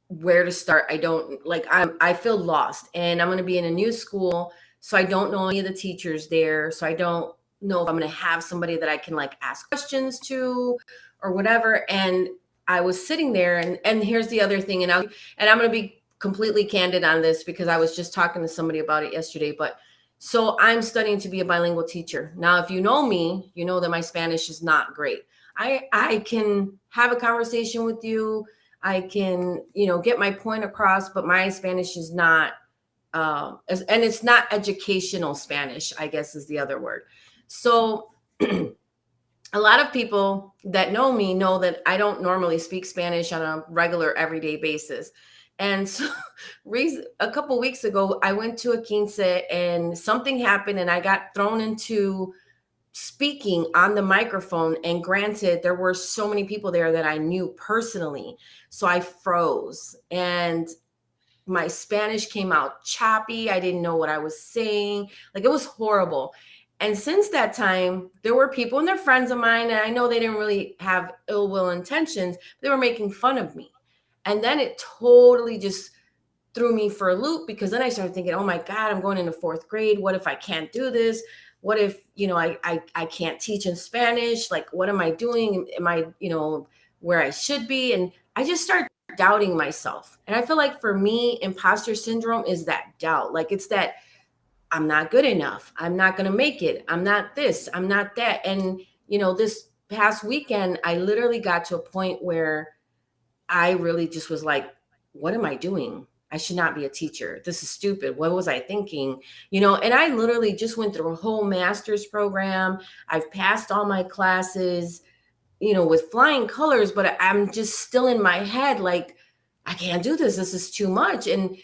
where to start. I don't like I feel lost, and I'm going to be in a new school, so I don't know any of the teachers there. So I don't know if I'm going to have somebody that I can like ask questions to or whatever. And I was sitting there, and here's the other thing, and I'm going to be completely candid on this because I was just talking to somebody about it yesterday. But so I'm studying to be a bilingual teacher. Now, if you know me, you know that my Spanish is not great. I can have a conversation with you. I can, get my point across, but my Spanish is not, and it's not educational Spanish, I guess is the other word. So A lot of people that know me know that I don't normally speak Spanish on a regular everyday basis. And so a couple weeks ago, I went to a quince and something happened and I got thrown into speaking on the microphone. And granted, there were so many people there that I knew personally. So I froze and my Spanish came out choppy. I didn't know what I was saying. Like it was horrible. And since that time, there were people and they're friends of mine, and I know they didn't really have ill will intentions. They were making fun of me. And then it totally just threw me for a loop because then I started thinking, oh my God, I'm going into fourth grade. What if I can't do this? What if, I can't teach in Spanish? Like, what am I doing? Am I, where I should be? And I just started doubting myself. And I feel like for me, imposter syndrome is that doubt. Like, it's that I'm not good enough. I'm not going to make it. I'm not this. I'm not that. And, this past weekend, I literally got to a point where I really just was like, what am I doing? I should not be a teacher. This is stupid. What was I thinking? And I literally just went through a whole master's program. I've passed all my classes, with flying colors, but I'm just still in my head like, I can't do this. This is too much. And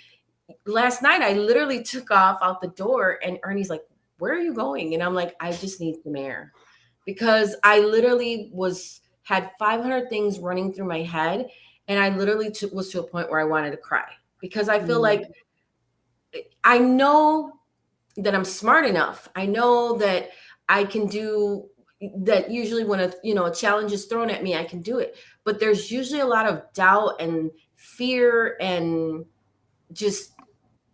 last night I literally took off out the door and Ernie's like, where are you going? And I'm like, I just need some air because I literally had 500 things running through my head. And I literally was to a point where I wanted to cry because I feel like Mm. I know that I'm smart enough. I know that I can do that. Usually when a challenge is thrown at me, I can do it. But there's usually a lot of doubt and fear and just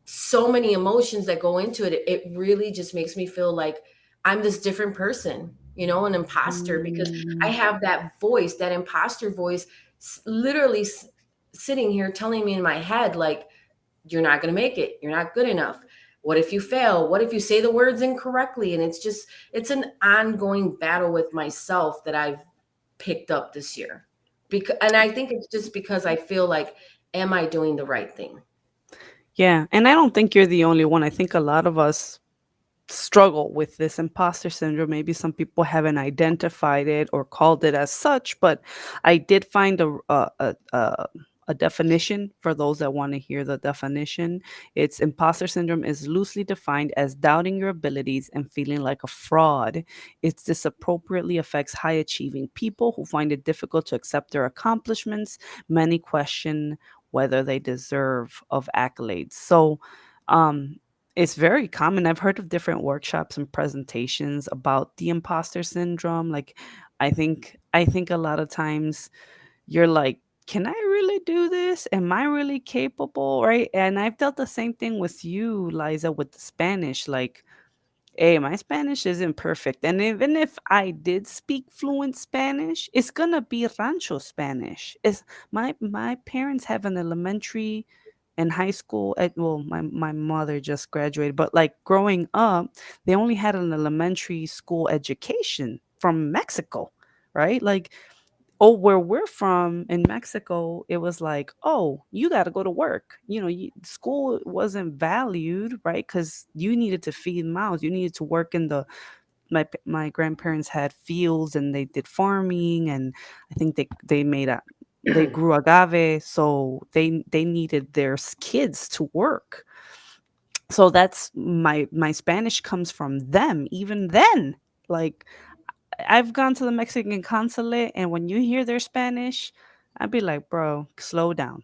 so many emotions that go into it. It really just makes me feel like I'm this different person, an imposter, because I Mm. have that voice, that imposter voice, literally sitting here telling me in my head, like, you're not going to make it. You're not good enough. What if you fail? What if you say the words incorrectly? And it's an ongoing battle with myself that I've picked up this year. And I think it's just because I feel like, am I doing the right thing? Yeah, and I don't think you're the only one. I think a lot of us struggle with this imposter syndrome. Maybe some people haven't identified it or called it as such, but I did find a definition for those that want to hear the definition. It's imposter syndrome is loosely defined as doubting your abilities and feeling like a fraud. It disappropriately affects high achieving people who find it difficult to accept their accomplishments. Many question whether they deserve of accolades. So, um, it's very common. I've heard of different workshops and presentations about the imposter syndrome. Like, I think a lot of times you're like, can I really do this? Am I really capable? Right? And I've felt the same thing with you, Liza, with the Spanish. Like, hey, my Spanish isn't perfect. And even if I did speak fluent Spanish, it's gonna be rancho Spanish. It's my parents have an elementary and high school well, my mother just graduated, but like growing up, they only had an elementary school education from Mexico, right? Like, oh, where we're from in Mexico, it was like, oh, you got to go to work. School wasn't valued, right? Because you needed to feed mouths. You needed to work in the my grandparents had fields and they did farming, and I think they grew agave, so they needed their kids to work. So that's my Spanish comes from them. Even then, like, I've gone to the Mexican consulate, and when you hear their Spanish, I'd be like, bro, slow down.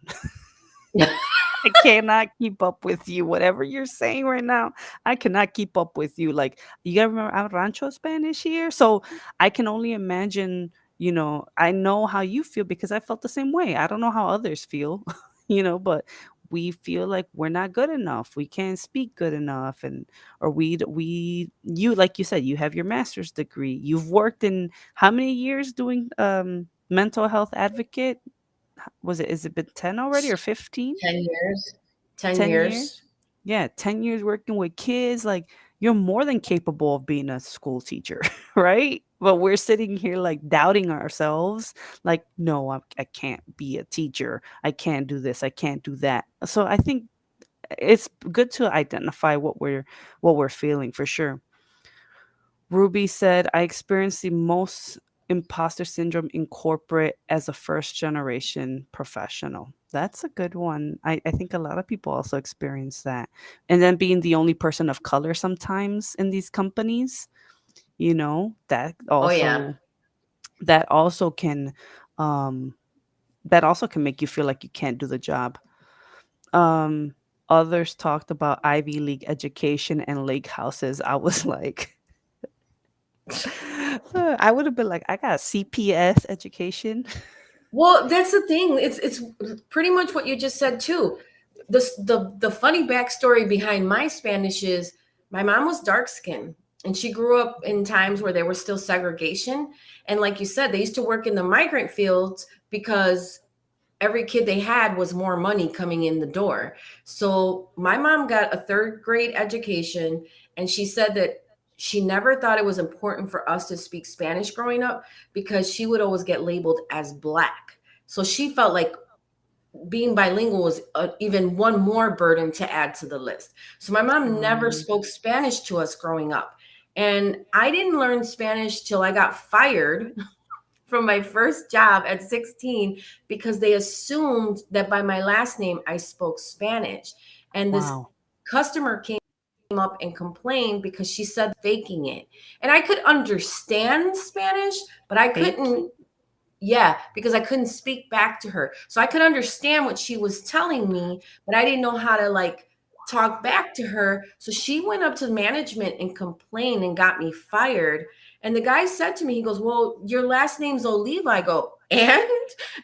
I cannot keep up with you. Whatever you're saying right now, I cannot keep up with you. Like, you gotta remember, I'm Rancho Spanish here. So I can only imagine, I know how you feel because I felt the same way. I don't know how others feel, but we feel like we're not good enough. We can't speak good enough. Or you, like you said, you have your master's degree. You've worked in how many years doing mental health advocate? Is it been 10 already or 15? 10 years. 10 10 years. years? Yeah, 10 years working with kids. Like, you're more than capable of being a school teacher, right? But we're sitting here like doubting ourselves. Like, no, I can't be a teacher. I can't do this. I can't do that. So I think it's good to identify what we're feeling for sure. Ruby said, I experienced the most. imposter syndrome in corporate as a first generation professional. That's a good one. I think a lot of people also experience that. And then being the only person of color sometimes in these companies, that Oh yeah. also that also can um that also can make you feel like you can't do the job. Um Others talked about Ivy League education and lake houses. I was like I would have been like, I got CPS education. Well, that's the thing. It's pretty much what you just said too. The funny backstory behind my Spanish is my mom was dark skinned and she grew up in times where there was still segregation. And like you said, they used to work in the migrant fields because every kid they had was more money coming in the door. So my mom got a third grade education, and she said that she never thought it was important for us to speak Spanish growing up because she would always get labeled as black. So she felt like being bilingual was even one more burden to add to the list. So my mom never Um, spoke Spanish to us growing up. And I didn't learn Spanish till I got fired from my first job at 16 because they assumed that by my last name I spoke Spanish. And this wow. customer came up and complained because she said faking it. And I could understand Spanish, but I couldn't, Faking? yeah, because I couldn't speak back to her. So I could understand what she was telling me, but I didn't know how to like talk back to her. So she went up to management and complained and got me fired. And the guy said to me, he goes, "Well, your last name's Oliva." I go, "And?"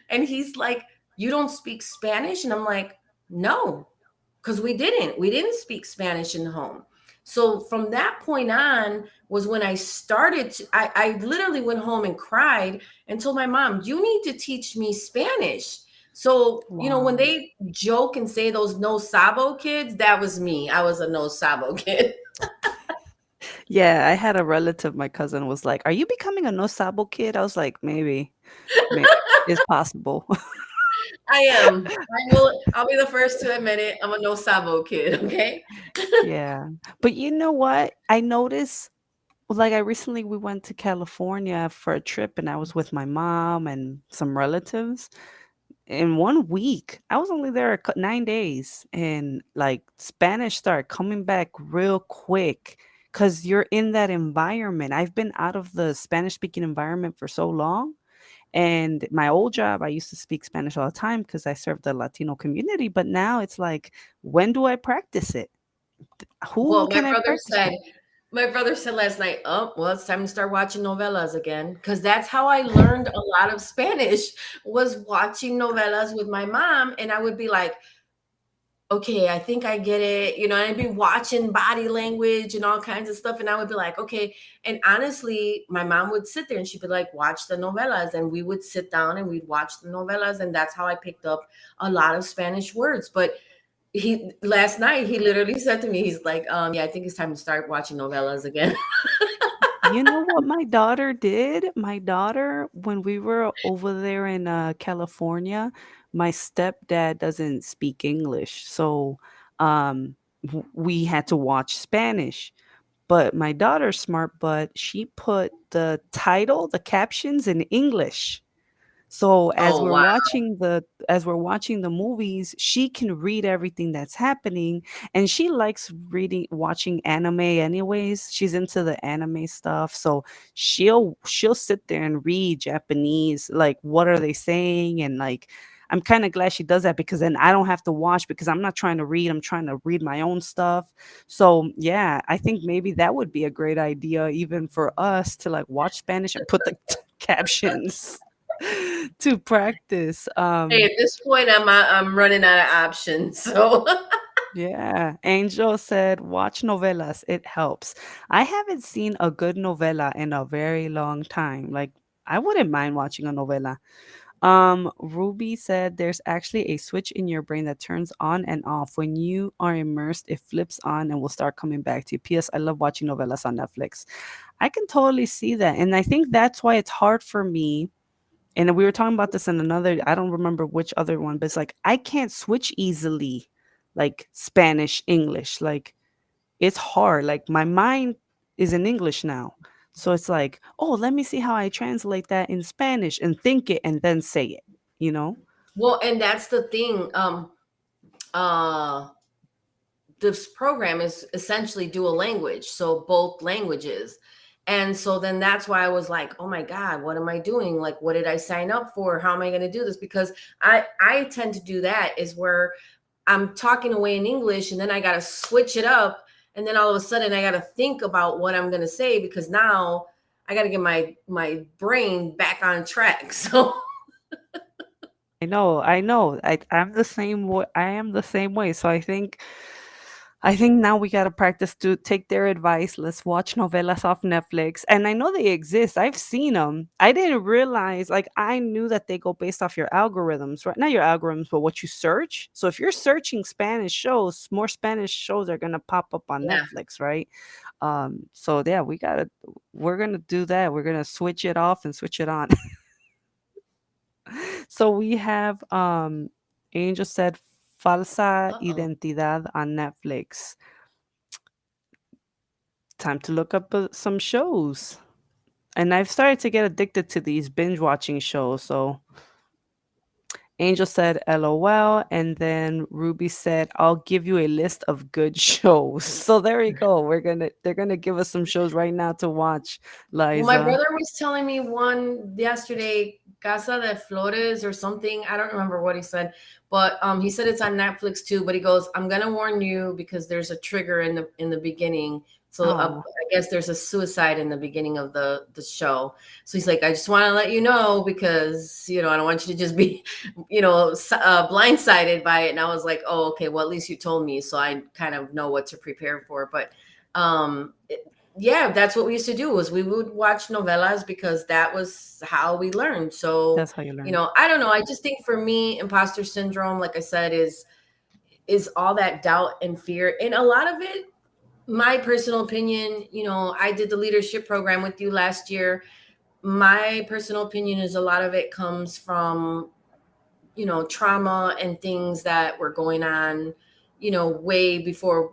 And he's like, "You don't speak Spanish?" And I'm like, "No, because we didn't speak Spanish in the home." So from that point on was when I started to, I literally went home and cried and told my mom, "You need to teach me Spanish." So, when Wow. they joke and say those no sabo kids, that was me. I was a no sabo kid. Yeah, I had a relative, my cousin was like, "Are you becoming a no sabo kid?" I was like, maybe. May It's possible. I am. I'll be the first to admit it. I'm a no sabo kid, okay? Yeah. But you know what? I noticed, like, I recently we went to California for a trip and I was with my mom and some relatives. In 1 week, I was only there 9 days, and like Spanish started coming back real quick because you're in that environment. I've been out of the Spanish speaking environment for so long. And my old job, I used to speak Spanish all the time because I served the Latino community. But now it's like, when do I practice it? Who Well, can I practice with? my brother said last night, "Oh, well, it's time to start watching novelas again." Because that's how I learned a lot of Spanish was watching novelas with my mom. And I would be like, "Okay, I think I get it." And I'd be watching body language and all kinds of stuff. And I would be like, "Okay." And honestly, my mom would sit there and she'd be like, "Watch the novelas." And we would sit down and we'd watch the novelas. And that's how I picked up a lot of Spanish words. But he last night he literally said to me, he's like, "Yeah, I think it's time to start watching novellas again." You know what my daughter did? My daughter, when we were over there in California, my stepdad doesn't speak English. So we had to watch Spanish. But my daughter's smart, but she put the title, the captions in English. So Oh wow. as we're watching the movies, she can read everything that's happening, and she likes watching anime anyways. She's into the anime stuff. So she'll sit there and read Japanese, like what are they saying, and like I'm kind of glad she does that because then I don't have to watch because I'm not trying to read, I'm trying to read my own stuff. So, yeah, I think maybe that would be a great idea even for us to like watch Spanish and put the captions to practice. Hey, at this point I'm running out of options. So Yeah. Angel said, watch novelas. It helps. I haven't seen a good novela in a very long time. Like, I wouldn't mind watching a novela. Ruby said there's actually a switch in your brain that turns on and off. When you are immersed, it flips on and will start coming back to you. P.S. I love watching novelas on Netflix. I can totally see that. And I think that's why it's hard for me. And we were talking about this in another, I don't remember which other one, but it's like I can't switch easily, like Spanish, English. Like it's hard. Like my mind is in English now. So it's like, oh, let me see how I translate that in Spanish and think it and then say it, you know? Well, and that's the thing. Uh this program is essentially dual language, so both languages. And so then that's why I was like, oh my God, what am I doing? Like, what did I sign up for? How am I going to do this? Because I tend to do that, is where I'm talking away in English and then I got to switch it up. And then all of a sudden I got to think about what I'm going to say, because now I got to get my brain back on track. So I know. I'm the same way. I am the same way. So I think now we gotta practice to take their advice. Let's watch novelas off Netflix. And I know they exist. I've seen them. I didn't realize, like, I knew that they go based off your algorithms, right? Not your algorithms, but what you search. So if you're searching Spanish shows, more Spanish shows are gonna pop up on yeah. Netflix, right? So yeah, we're gonna do that. We're gonna switch it off and switch it on. So we have Angel said Falsa Uh-oh. Identidad on Netflix. Time to look up some shows. And I've started to get addicted to these binge watching shows. So Angel said LOL, and then Ruby said, I'll give you a list of good shows. So there we go. They're gonna give us some shows right now to watch, Well, my Liza. brother was telling me one yesterday, Casa de Flores or something. I don't remember what he said, but he said it's on Netflix too. But he goes, "I'm gonna warn you because there's a trigger in the beginning. So Oh, I guess there's a suicide in the beginning of the show. So he's like, I just want to let you know, because I don't want you to just be, blindsided by it." And I was like, "Oh, okay. Well, at least you told me, so I kind of know what to prepare for." But um, yeah, that's what we used to do, was we would watch novelas because that was how we learned. So that's how you learn. I don't know, I just think for me, imposter syndrome, like I said, is all that doubt and fear, and a lot of it, my personal opinion, I did the leadership program with you last year. My personal opinion is a lot of it comes from trauma and things that were going on, way before.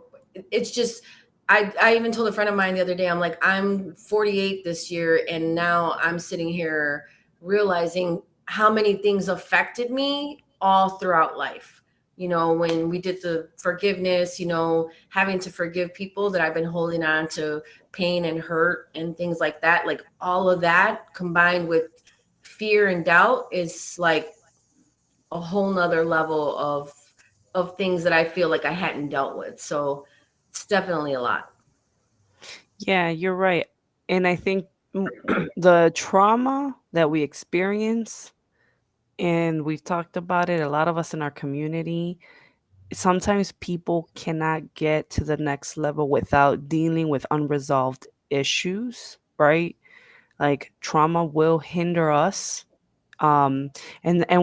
It's just, I even told a friend of mine the other day, I'm like, I'm 48 this year, and now I'm sitting here realizing how many things affected me all throughout life. When we did the forgiveness, having to forgive people that I've been holding on to pain and hurt and things like that, like all of that combined with fear and doubt is like a whole nother level of things that I feel like I hadn't dealt with. So it's definitely a lot. Yeah, you're right. And I think the trauma that we experience, and we've talked about it, a lot of us in our community, sometimes people cannot get to the next level without dealing with unresolved issues, right? Like trauma will hinder us, and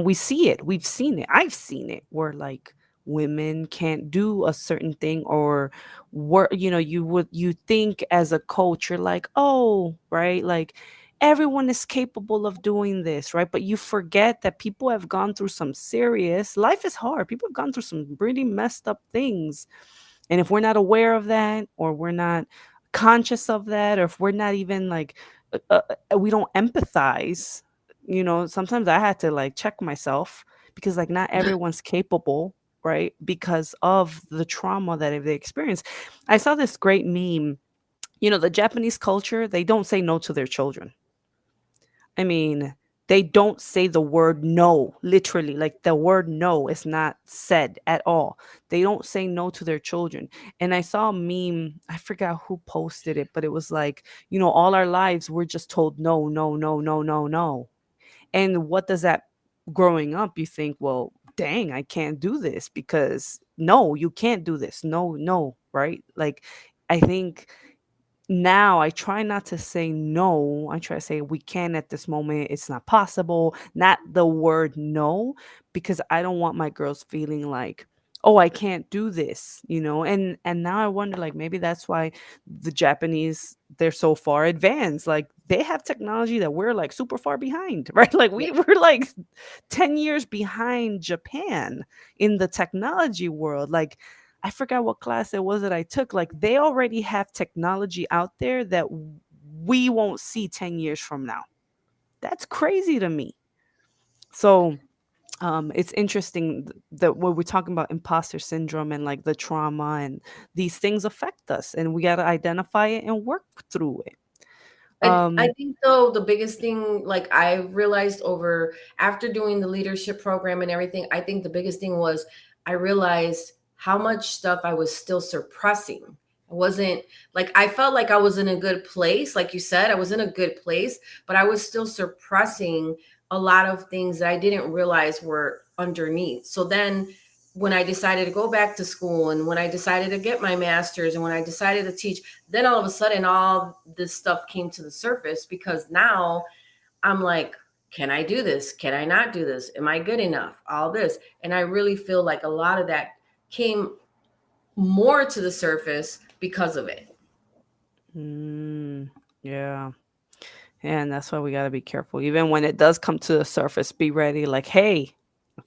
we see it, we've seen it, I've seen it, where like women can't do a certain thing, or you think as a coach, you're like, oh, right, like everyone is capable of doing this, right? But you forget that people have gone through some serious, life is hard, people have gone through some really messed up things. And if we're not aware of that, or we're not conscious of that, or if we're not even like, we don't empathize, sometimes I had to like check myself, because like not everyone's capable, right? Because of the trauma that they experience. I saw this great meme. The Japanese culture, they don't say no to their children. I mean, they don't say the word no, literally. Like the word no is not said at all. They don't say no to their children. And I saw a meme, I forgot who posted it, but it was like, all our lives we're just told no, no, no, no, no, no. And what does that, growing up, you think, well, dang, I can't do this because no, you can't do this. No, no, right? Like, I think now I try not to say no. I try to say we can at this moment. It's not possible. Not the word no, because I don't want my girls feeling like, oh, I can't do this. And now I wonder, like, maybe that's why the Japanese, they're so far advanced. Like they have technology that we're like super far behind, right? Like Yeah. we're like 10 years behind Japan in the technology world. Like I forgot what class it was that I took. Like they already have technology out there that we won't see 10 years from now. That's crazy to me. So it's interesting that when we're talking about imposter syndrome and like the trauma and these things affect us, and we got to identify it and work through it. I um think though the biggest thing, like I realized over after doing the leadership program and everything, I think the biggest thing was I realized how much stuff I was still suppressing. I wasn't like I felt like I was in a good place, like you said, I was in a good place, but I was still suppressing a lot of things that I didn't realize were underneath. So then when I decided to go back to school and when I decided to get my master's and when I decided to teach, then all of a sudden all this stuff came to the surface because now I'm like, can I do this? Can I not do this? Am I good enough? All this. And I really feel like a lot of that came more to the surface because of it. mm, yeah. And that's why we got to be careful. Even when it does come to the surface, be ready. Like, hey,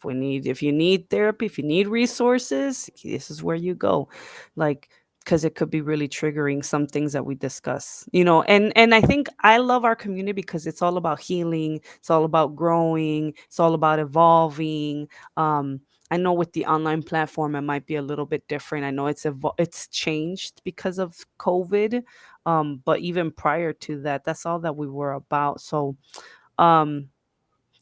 if you need therapy, if you need resources, this is where you go. Like, because it could be really triggering some things that we discuss, you know. And I think I love our community because it's all about healing. It's all about growing. It's all about evolving. Um, I know with the online platform, it might be a little bit different. I know it's changed because of COVID, but even prior to that, that's all that we were about. So um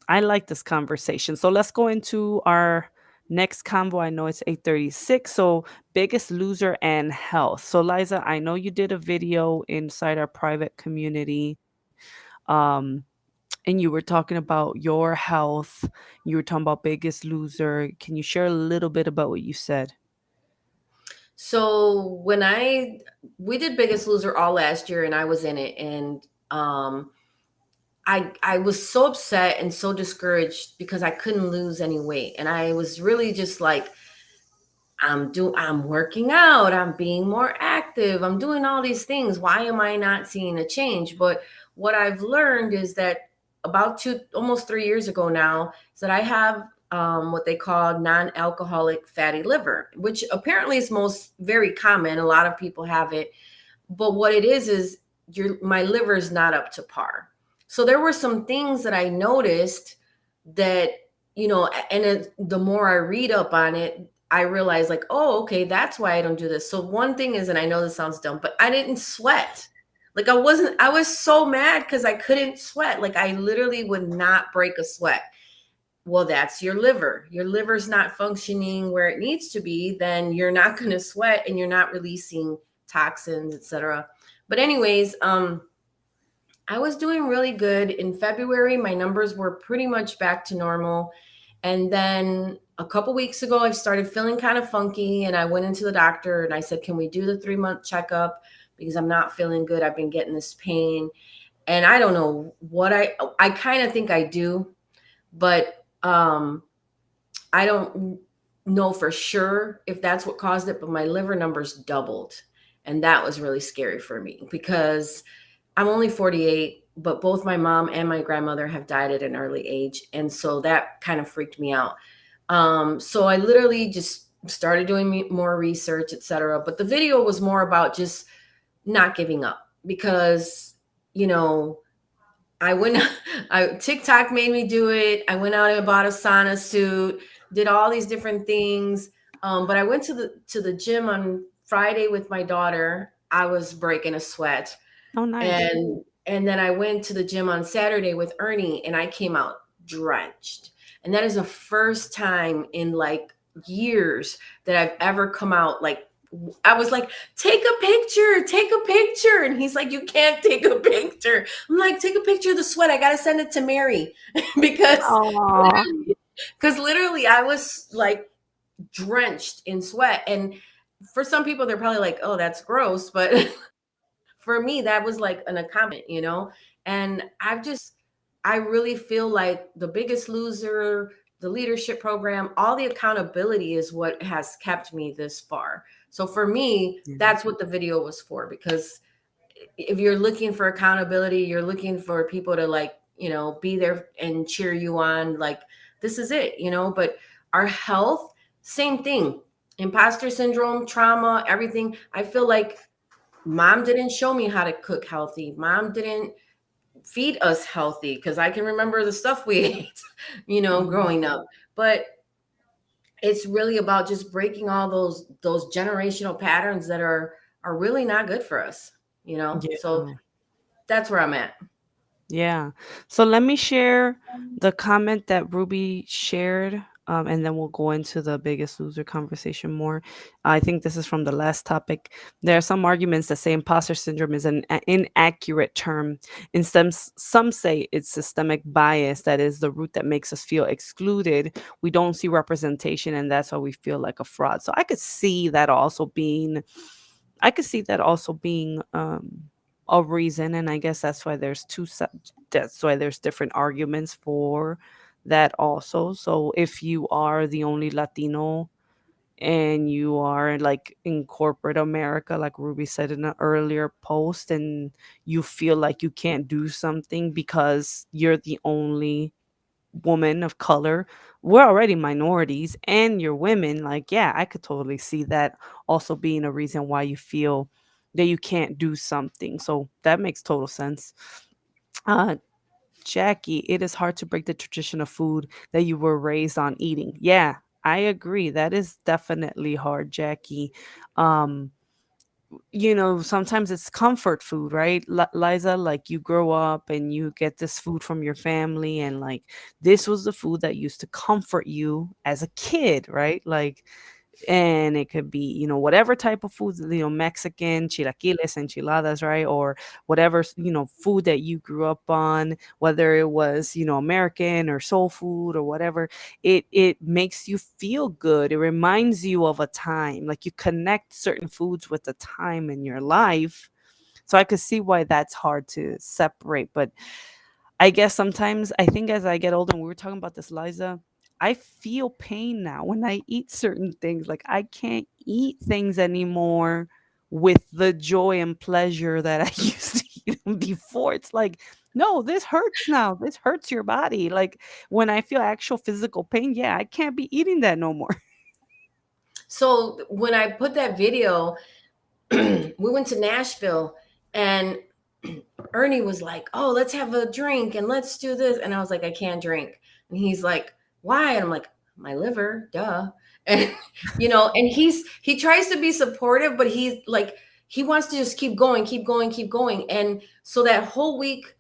I like this conversation. So let's go into our next convo. I know it's 8:36. So biggest loser and health. So Liza, I know you did a video inside our private community. Um and you were talking about your health. You were talking about biggest loser. Can you share a little bit about what you said? So when we did Biggest Loser all last year and I was in it and I was so upset and so discouraged because I couldn't lose any weight. And I was really just like, I'm working out, I'm being more active, I'm doing all these things. Why am I not seeing a change? But what I've learned is that about almost 3 years ago now, is that I have what they call non-alcoholic fatty liver, which apparently is most very common. A lot of people have it, but what it is my liver is not up to par. So there were some things that I noticed that, and the more I read up on it, I realized like, oh, okay, that's why I don't do this. So one thing is, and I know this sounds dumb, but I didn't sweat. Like I was so mad because I couldn't sweat. Like I literally would not break a sweat. Well, that's your liver. Your liver's not functioning where it needs to be, then you're not going to sweat and you're not releasing toxins, etc. But anyways, I was doing really good in February. My numbers were pretty much back to normal. And then a couple weeks ago, I started feeling kind of funky and I went into the doctor and I said, "Can we do the 3-month checkup because I'm not feeling good. I've been getting this pain." And I don't know what I kind of think I do, but I don't know for sure if that's what caused it, but my liver numbers doubled. And that was really scary for me because I'm only 48, but both my mom and my grandmother have died at an early age. And so that kind of freaked me out. So I literally just started doing more research, etc. But the video was more about just not giving up because, you know, I went, TikTok made me do it. I went out and bought a sauna suit, did all these different things. But I went to the gym on Friday with my daughter. I was breaking a sweat, Oh, nice. and then I went to the gym on Saturday with Ernie, and I came out drenched. And that is the first time in like years that I've ever come out like I was like, take a picture. And he's like, you can't take a picture. I'm like, take a picture of the sweat. I got to send it to Mary because Oh, literally I was like drenched in sweat. And for some people, they're probably like, oh, that's gross. But for me, that was like an accomplishment. And I really feel like the Biggest Loser, the leadership program, all the accountability is what has kept me this far. So for me, that's what the video was for, because if you're looking for accountability, you're looking for people to like, be there and cheer you on, like this is it. But our health, same thing. Imposter syndrome, trauma, everything. I feel like Mom didn't show me how to cook healthy. Mom didn't feed us healthy because I can remember the stuff we ate, Mhm. growing up. But it's really about just breaking all those generational patterns that are really not good for us, So Yeah. that's where I'm at. Yeah. So let me share the comment that Ruby shared, and then we'll go into the biggest loser conversation more. I think this is from the last topic. There are some arguments that say imposter syndrome is an inaccurate term. In some say it's systemic bias, that is the root that makes us feel excluded. We don't see representation, and that's why we feel like a fraud. So I could see that also being a reason, and I guess that's why there's different arguments for that also. So if you are the only Latino and you are like in corporate America, like Ruby said in an earlier post, and you feel like you can't do something because you're the only woman of color, we're already minorities and you're women, like, yeah, I could totally see that also being a reason why you feel that you can't do something. So that makes total sense. uh Jackie, it is hard to break the tradition of food that you were raised on eating. Yeah, I agree, that is definitely hard, Jackie. um Sometimes it's comfort food, right? Liza, like you grow up and you get this food from your family, and like this was the food that used to comfort you as a kid, right? Like, and it could be, whatever type of food, Mexican chilaquiles, enchiladas, right? Or whatever, food that you grew up on, whether it was, American or soul food or whatever. It makes you feel good. It reminds you of a time, like you connect certain foods with a time in your life. So I could see why that's hard to separate. But I guess sometimes I think as I get older, and we were talking about this, Liza, I feel pain now when I eat certain things. Like I can't eat things anymore with the joy and pleasure that I used to eat them before. It's like, no, this hurts now. This hurts your body. Like when I feel actual physical pain, yeah, I can't be eating that no more. So when I put that video, we went to Nashville, and Ernie was like, "Oh, let's have a drink and let's do this." And I was like, "I can't drink." And he's like, "Why?" And I'm like, "My liver, duh." And and he tries to be supportive, but he's like he wants to just keep going, keep going, keep going. And so that whole week,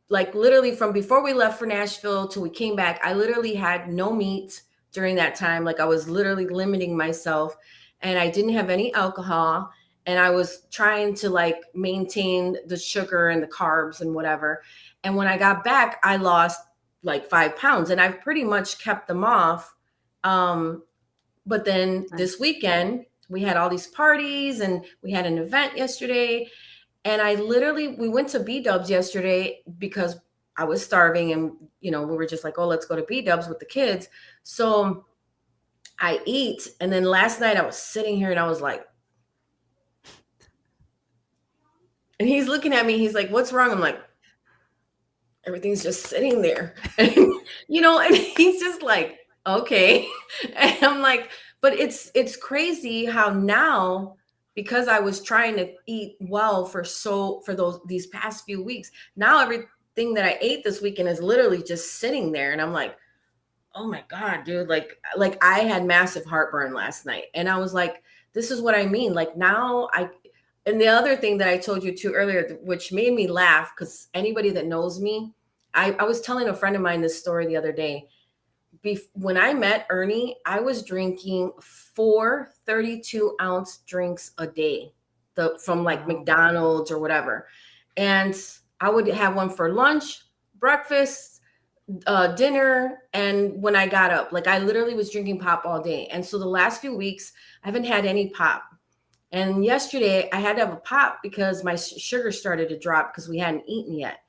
like literally from before we left for Nashville till we came back, I literally had no meat during that time. Like I was literally limiting myself, and I didn't have any alcohol, and I was trying to like maintain the sugar and the carbs and whatever. And when I got back, I lost like 5 pounds, and I've pretty much kept them off. Um, but then Nice. this weekend, we had all these parties and we had an event yesterday, and I literally, we went to B Dubs yesterday because I was starving, and, we were just like, oh, let's go to B Dubs with the kids. So I eat. And then last night I was sitting here and I was like, and he's looking at me. He's like, what's wrong? I'm like, everything's just sitting there. And, and he's just like, okay. And I'm like, but it's crazy how now, because I was trying to eat well for these past few weeks, now everything that I ate this weekend is literally just sitting there. And I'm like, oh my God, dude, like I had massive heartburn last night. And I was like, this is what I mean. Like now I and the other thing that I told you too earlier, which made me laugh, because anybody that knows me, I was telling a friend of mine this story the other day. When I met Ernie, I was drinking 4 32-ounce drinks a day, from like Wow. McDonald's or whatever. And I would have one for lunch, breakfast, dinner, and when I got up. Like I literally was drinking pop all day. And so the last few weeks, I haven't had any pop. And yesterday, I had to have a pop because my sugar started to drop because we hadn't eaten yet.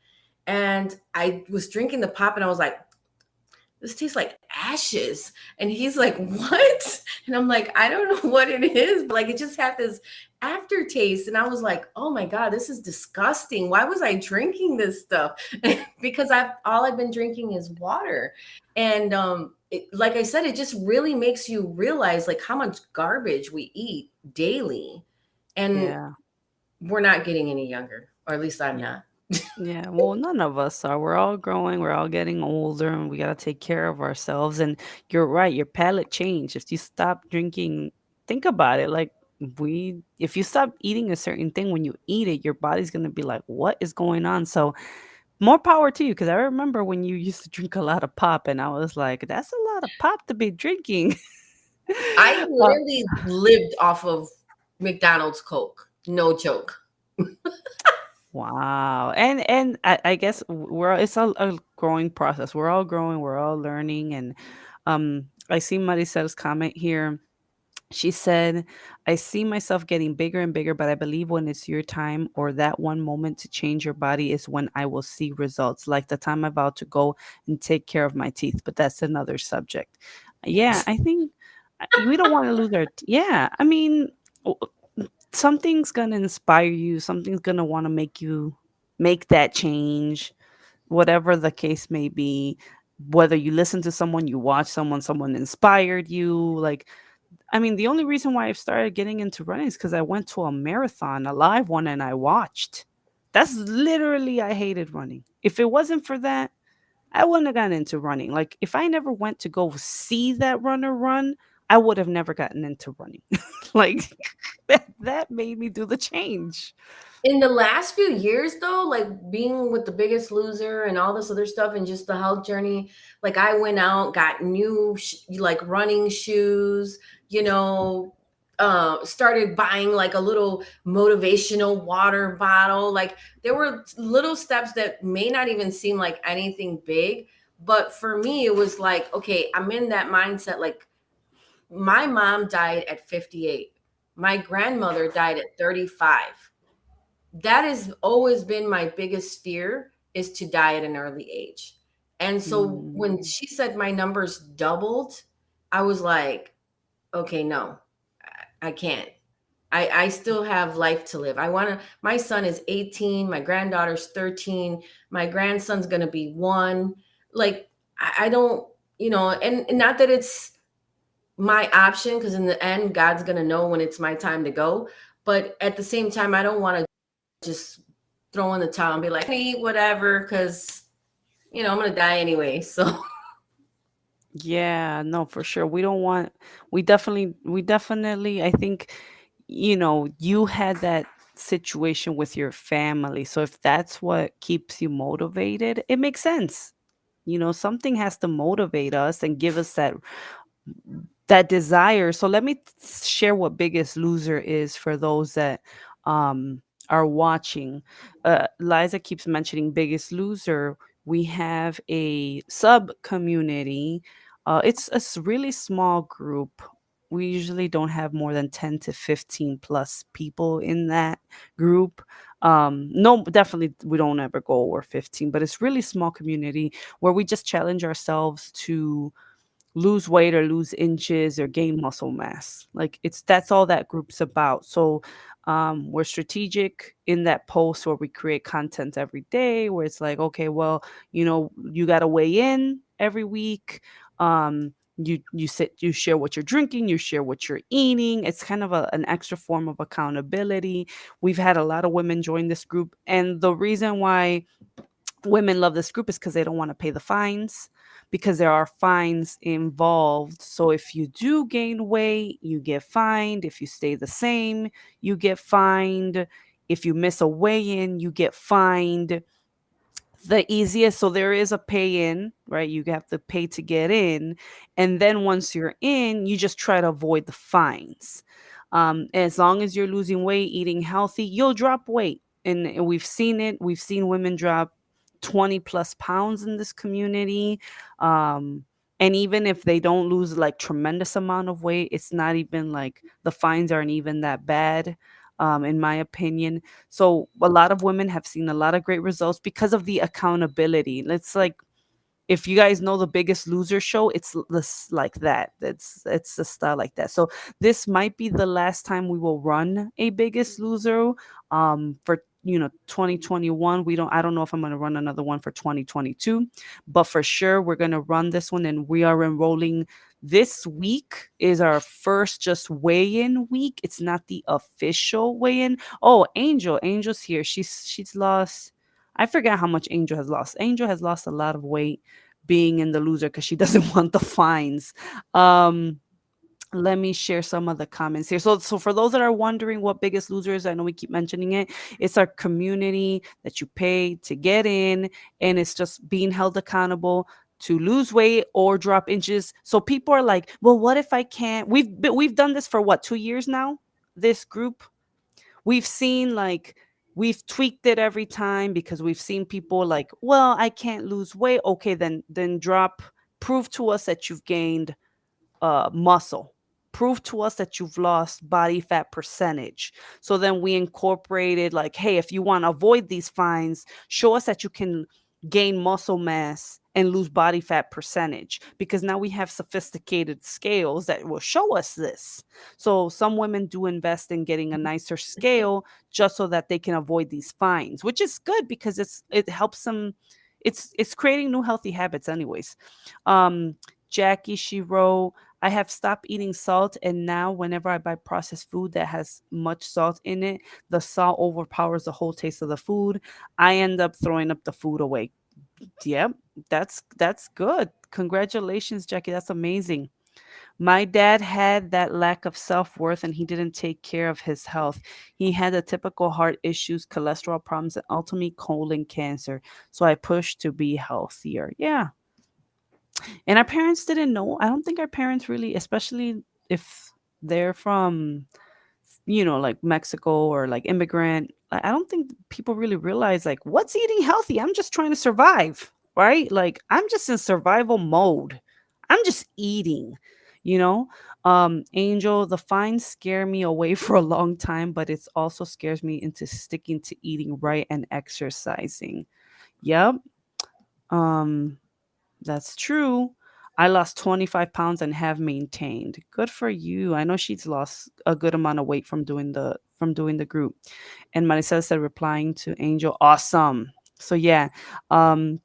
And I was drinking the pop, and I was like, this tastes like ashes. And he's like, what? And I'm like, I don't know what it is, but like it just had this aftertaste. And I was like, oh my God, this is disgusting. Why was I drinking this stuff? Because I've been drinking is water. And like I said, it just really makes you realize like how much garbage we eat daily. And Yeah. we're not getting any younger, or at least I'm Y- not. Yeah, well, none of us are. We're all growing, we're all getting older, and we got to take care of ourselves. And you're right, your palate changed. If you stop drinking, think about it. Like, if you stop eating a certain thing, when you eat it, your body's going to be like, what is going on? So, more power to you, because I remember when you used to drink a lot of pop, and I was like, that's a lot of pop to be drinking. I Uh, literally lived off of McDonald's Coke. No joke. wow. And I guess it's a growing process. We're all growing, we're all learning. And I see Maricel's comment here. She said, I see myself getting bigger and bigger, but I believe when it's your time or that one moment to change your body is when I will see results, like the time I'm about to go and take care of my teeth. But that's another subject. Yeah, I think we don't want to lose yeah, I mean, something's going to inspire you, something's going to want to make you make that change, whatever the case may be. Whether you listen to someone, you watch someone, someone inspired you. Like, I mean, the only reason why I've started getting into running is because I went to a marathon, a live one, and I watched. That's literally, I hated running. If it wasn't for that, I wouldn't have gotten into running. Like, if I never went to go see that runner run, I would have never gotten into running. Like, that made me do the change. In the last few years though, like being with the Biggest Loser and all this other stuff and just the health journey, like I went out, got new like running shoes, you know, started buying like a little motivational water bottle. Like there were little steps that may not even seem like anything big, but for me it was like, okay, I'm in that mindset. Like my mom died at 58, my grandmother died at 35. That has always been my biggest fear, is to die at an early age. And so Mm, when she said my numbers doubled, I was like, okay, no, I can't. I still have life to live. I want to, my son is 18, my granddaughter's 13, my grandson's going to be 1. Like, I don't, and not that it's my option, because in the end, God's going to know when it's my time to go. But at the same time, I don't want to just throw in the towel and be like, eat whatever, because I'm gonna die anyway. So yeah, no, for sure. We don't want, we definitely, I think, you had that situation with your family. So if that's what keeps you motivated, it makes sense. Something has to motivate us and give us that desire. So let me share what Biggest Loser is for those that are watching. Liza keeps mentioning Biggest Loser. We have a sub community. It's a really small group. We usually don't have more than 10 to 15 plus people in that group. No, definitely we don't ever go over 15, but it's really small community where we just challenge ourselves to lose weight or lose inches or gain muscle mass. Like, that's all that group's about. So we're strategic in that post where we create content every day where it's like, okay, well, you got to weigh in every week. You share what you're drinking, you share what you're eating. It's kind of an extra form of accountability. We've had a lot of women join this group, and the reason why women love this group is because they don't want to pay the fines, because there are fines involved. So if you do gain weight, you get fined. If you stay the same, you get fined. If you miss a weigh-in, you get fined. The easiest, so there is a pay in, right? You have to pay to get in, and then once you're in, you just try to avoid the fines. As long as you're losing weight, eating healthy, you'll drop weight. And we've seen it. We've seen women drop 20 plus pounds in this community. And even if they don't lose like tremendous amount of weight, it's not even like the fines aren't even that bad, in my opinion. So a lot of women have seen a lot of great results because of the accountability. It's like, if you guys know the Biggest Loser show, it's this like that. It's a style like that. So this might be the last time we will run a Biggest Loser, for 2021. I don't know if I'm going to run another one for 2022, but for sure we're going to run this one, and we are enrolling. This week is our first just weigh-in week. It's not the official weigh-in. Oh, Angel's here. She's lost, I forget how much Angel has lost. Angel has lost a lot of weight being in the loser because she doesn't want the fines. um let me share some of the comments here. So for those that are wondering what Biggest Loser is, I know we keep mentioning it. It's our community that you pay to get in, and it's just being held accountable to lose weight or drop inches. So people are like, "Well, what if I can't?" We've done this for what, 2 years now? This group. We've seen like we've tweaked it every time because we've seen people like, "Well, I can't lose weight." Okay, then drop, prove to us that you've gained muscle. Prove to us that you've lost body fat percentage. So then we incorporated like, hey, if you want to avoid these fines, show us that you can gain muscle mass and lose body fat percentage, because now we have sophisticated scales that will show us this. So some women do invest in getting a nicer scale just so that they can avoid these fines, which is good because it helps them. It's creating new healthy habits anyways. um Jackie, she wrote, I have stopped eating salt, and now whenever I buy processed food that has much salt in it, the salt overpowers the whole taste of the food. I end up throwing up the food away. Yep, that's good. Congratulations, Jackie. That's amazing. My dad had that lack of self-worth and he didn't take care of his health. He had the typical heart issues, cholesterol problems, and ultimately colon cancer. So I pushed to be healthier. Yeah, and our parents didn't know. I don't think our parents really, especially if they're from, like Mexico or like immigrant, I don't think people really realize like what's eating healthy. I'm just trying to survive, right? Like I'm just in survival mode. I'm just eating, you know. Angel, the fines scare me away for a long time, but it also scares me into sticking to eating right and exercising. Yep. Um that's true. I lost 25 pounds and have maintained. Good for you. I know she's lost a good amount of weight from doing the group. And Maricel said replying to Angel, awesome. So yeah, um,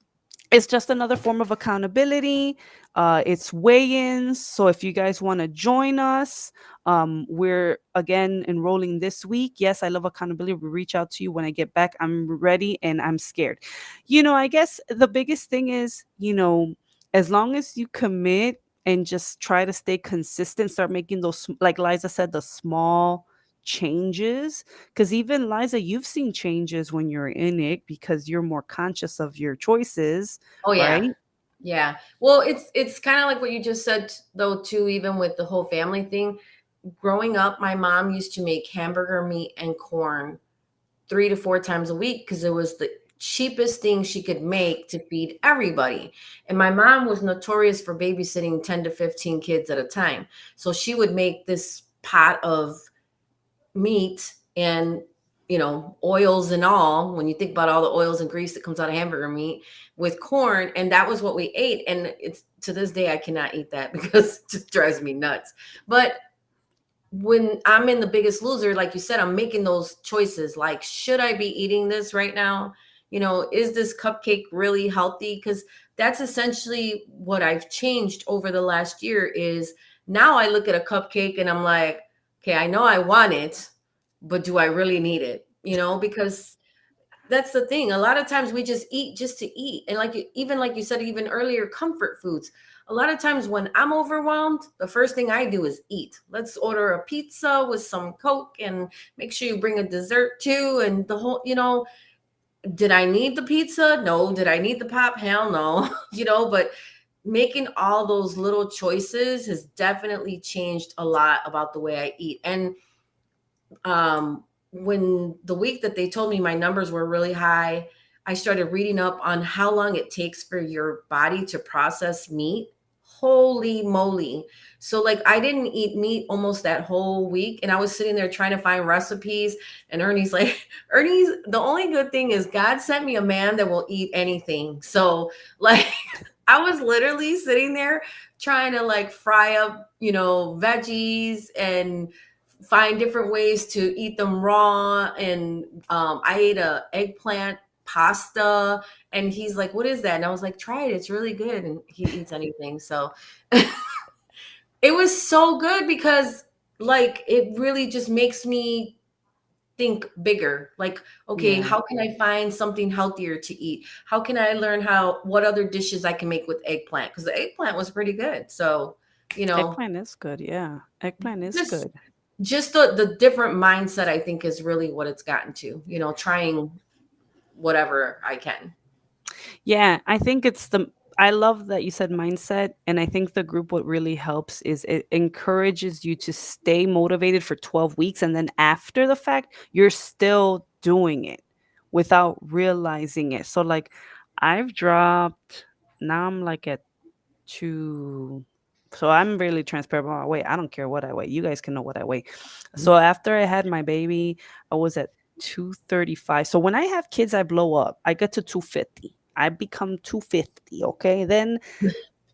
it's just another form of accountability. It's weigh-ins. So if you guys want to join us, we're again enrolling this week. Yes, I love accountability. We reach out to you when I get back. I'm ready and I'm scared. I guess the biggest thing is, as long as you commit and just try to stay consistent, start making those, like Liza said, the small changes. Because even Liza, you've seen changes when you're in it because you're more conscious of your choices, Oh yeah. right? Yeah. Well, it's kind of like what you just said though too, even with the whole family thing. Growing up, my mom used to make hamburger meat and corn 3 to 4 times a week because it was the cheapest thing she could make to feed everybody. And my mom was notorious for babysitting 10 to 15 kids at a time. So she would make this pot of meat and oils and all, when you think about all the oils and grease that comes out of hamburger meat, with corn, and that was what we ate. And it's to this day I cannot eat that because it just drives me nuts. But when I'm in the Biggest Loser, like you said, I'm making those choices. Like, should I be eating this right now? Is this cupcake really healthy? Because that's essentially what I've changed over the last year. Is now I look at a cupcake and I'm like, okay, I know I want it, but do I really need it? Because that's the thing. A lot of times we just eat just to eat. And even like you said, even earlier, comfort foods. A lot of times when I'm overwhelmed, the first thing I do is eat. Let's order a pizza with some Coke and make sure you bring a dessert too. And the whole, did I need the pizza? No. Did I need the pop? Hell no. But making all those little choices has definitely changed a lot about the way I eat. And when the week that they told me my numbers were really high, I started reading up on how long it takes for your body to process meat. Holy moly. So, like, I didn't eat meat almost that whole week. And I was sitting there trying to find recipes. And Ernie's like, Ernie's, the only good thing is God sent me a man that will eat anything. So, like, I was literally sitting there trying to like fry up, veggies and find different ways to eat them raw. And I ate a eggplant pasta, and he's like, "What is that?" And I was like, "Try it. It's really good." And he eats anything. So it was so good because like it really just makes me think bigger. Like, okay, Yeah. how can I find something healthier to eat? How can I learn how what other dishes I can make with eggplant? Because the eggplant was pretty good. So, you know, Eggplant is good. Yeah. Eggplant is just good. just the different mindset I think is really what it's gotten to. Trying whatever I can. Yeah, I think it's the I love that you said mindset, and I think the group what really helps is it encourages you to stay motivated for 12 weeks, and then after the fact, you're still doing it without realizing it. So like I've dropped now I'm like at 2 so I'm really transparent about my weight. I don't care what I weigh. You guys can know what I weigh. So after I had my baby, I was at 235. So when I have kids, I blow up. I get to 250. I become 250. Okay. Then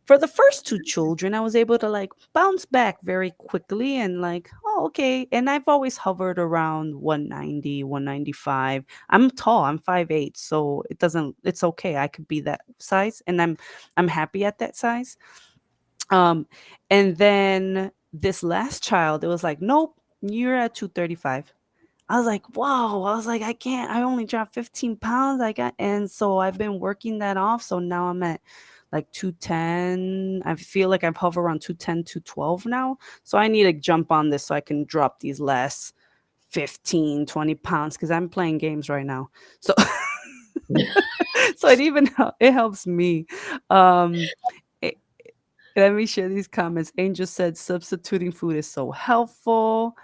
for the first two children, I was able to like bounce back very quickly and like, oh, okay. And I've always hovered around 190, 195. I'm tall. I'm 5'8". So it's okay. I could be that size, and I'm happy at that size. Um, and then this last child, it was like, nope, you're at 235. I was like, wow. I was like, I can't. I only dropped 15 pounds. And so I've been working that off. So now I'm at like 210. I feel like I've hovered around 210, 212 now. So I need to jump on this so I can drop these last 15, 20 pounds because I'm playing games right now. So, so it helps me. Um, Let me share these comments. Angel said substituting food is so helpful.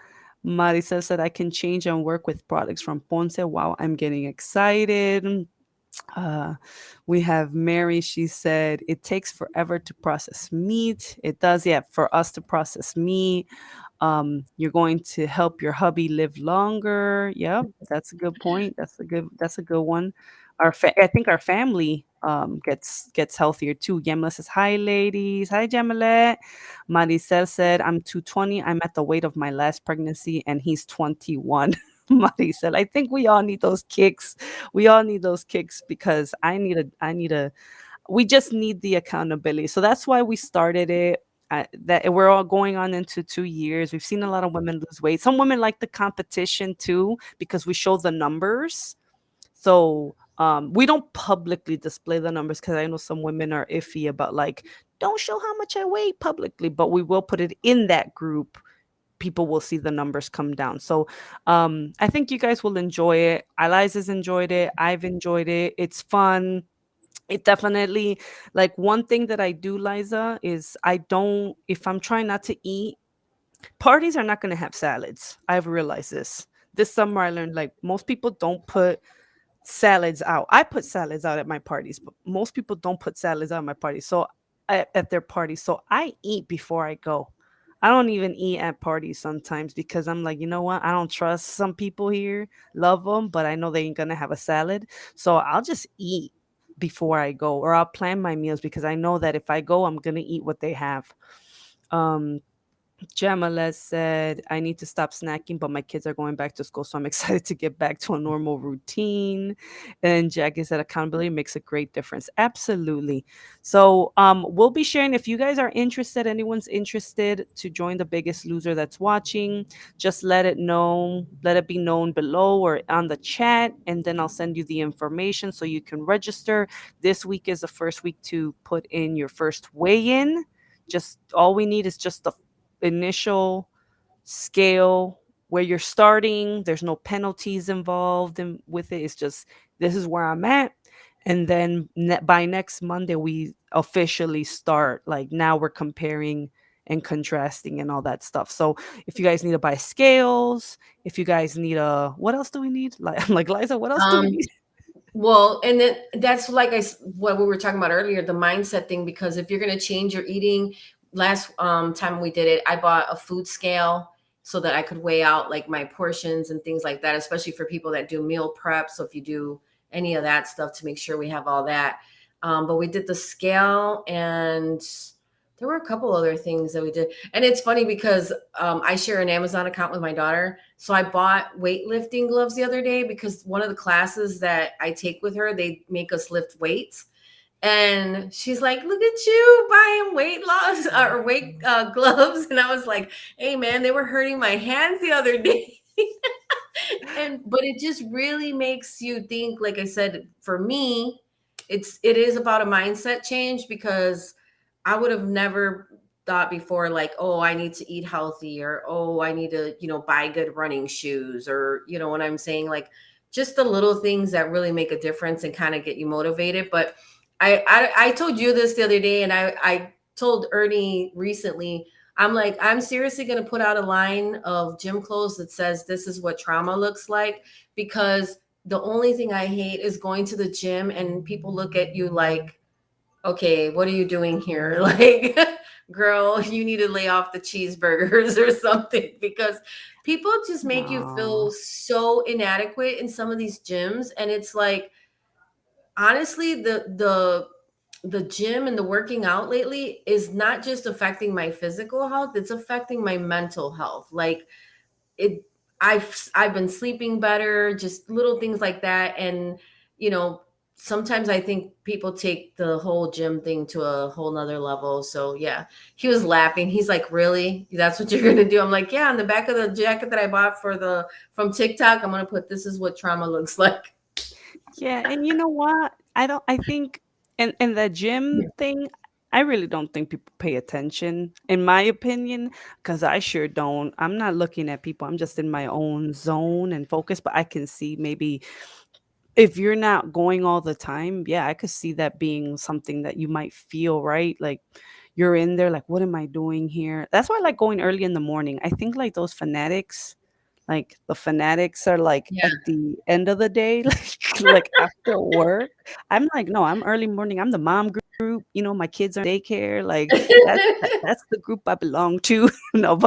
Maricel said I can change and work with products from Ponce. Wow, I'm getting excited. Uh, we have Mary. She said it takes forever to process meat. It does, yeah, for us to process meat. You're going to help your hubby live longer. Yep, that's a good point. That's a good one. I think our family gets healthier too. Yemla says, "Hi ladies." Hi Jemile. Maricel said, "I'm 220. I'm at the weight of my last pregnancy and he's 21." Maricel, I think we all need those kicks. We all need those kicks because I need a we just need the accountability. So that's why we started it. That we're all going on into 2 years. We've seen a lot of women lose weight. Some women like the competition too because we show the numbers. So we don't publicly display the numbers because I know some women are iffy about like don't show how much I weigh publicly, but we will put it in that group. People will see the numbers come down. So I think you guys will enjoy it. Eliza's enjoyed it. I've enjoyed it. It's fun. It definitely, like, one thing that I do, Liza, is I don't if I'm trying not to eat, parties are not going to have salads. I've realized this. This summer I learned like most people don't put salads out. I put salads out at my parties, but most people don't put salads out at my parties. So at their parties, so I eat before I go. I don't even eat at parties sometimes because I'm like, you know what? I don't trust some people here. Love them, but I know they ain't gonna have a salad. So I'll just eat before I go, or I'll plan my meals because I know that if I go, I'm gonna eat what they have. Um, Jamala said, I need to stop snacking, but my kids are going back to school, so I'm excited to get back to a normal routine. And Jackie said, accountability makes a great difference. Absolutely. So we'll be sharing if you guys are interested, anyone's interested to join the Biggest Loser that's watching, just let it be known below or on the chat, and then I'll send you the information so you can register. This week is the first week to put in your first weigh-in. Just all we need is just the initial scale where you're starting. There's no penalties involved with it. It's just this is where I'm at. And then by next Monday, we officially start. Like now we're comparing and contrasting and all that stuff. So if you guys need to buy scales, if you guys need what else do we need? Like, like Liza, what else do we Um, need? well, and then that's like what we were talking about earlier, the mindset thing. Because if you're going to change your eating, last time we did it, I bought a food scale so that I could weigh out like my portions and things like that, especially for people that do meal prep. So if you do any of that stuff, to make sure we have all that. But we did the scale, and There were a couple other things that we did. And it's funny because I share an Amazon account with my daughter. So I bought weightlifting gloves the other day because one of the classes that I take with her, they make us lift weights. And she's like, "Look at you buying weight loss or weight gloves." And I was like, "Hey, man, they were hurting my hands the other day." And but it just really makes you think, like I said, for me, it is about a mindset change because I would have never thought before, like, oh, I need to eat healthy, or oh, I need to, buy good running shoes, or what I'm saying, like just the little things that really make a difference and kind of get you motivated. But I told you this the other day, and I told Ernie recently. I'm like, I'm seriously going to put out a line of gym clothes that says this is what trauma looks like, because the only thing I hate is going to the gym and people look at you like, okay, what are you doing here? Like, girl, you need to lay off the cheeseburgers or something, because people just make you Aw. feel so inadequate in some of these gyms. And it's like, honestly, the gym and the working out lately is not just affecting my physical health, it's affecting my mental health. Like, it I've been sleeping better, just little things like that. And you know sometimes I think people take the whole gym thing to a whole nother level. So yeah, he was laughing. He's like, really, that's what you're gonna do? I'm like, yeah, on the back of the jacket that I bought from TikTok, I'm gonna put, this is what trauma looks like. Yeah, and you know what? I think in the gym thing, I really don't think people pay attention, in my opinion, because I sure don't. I'm not looking at people. I'm just in my own zone and focus, but I can see maybe if you're not going all the time, yeah, I could see that being something that you might feel, right? Like you're in there, like, what am I doing here? That's why I like going early in the morning. I think like those fanatics, like the fanatics are like Yeah. at the end of the day, like after work. I'm like, no, I'm early morning. I'm the mom group. My kids are in daycare. Like that's the group I belong to. No,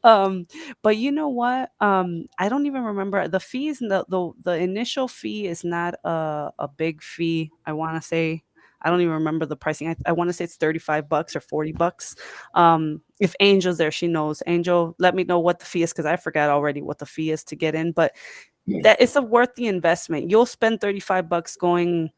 um, but you know what? I don't even remember the fees. The initial fee is not a big fee. I want to say. I don't even remember the pricing. I want to say it's $35 or $40. If Angel's there, she knows. Angel, let me know what the fee is because I forgot already what the fee is to get in. But that it's a worth the investment. You'll spend $35 going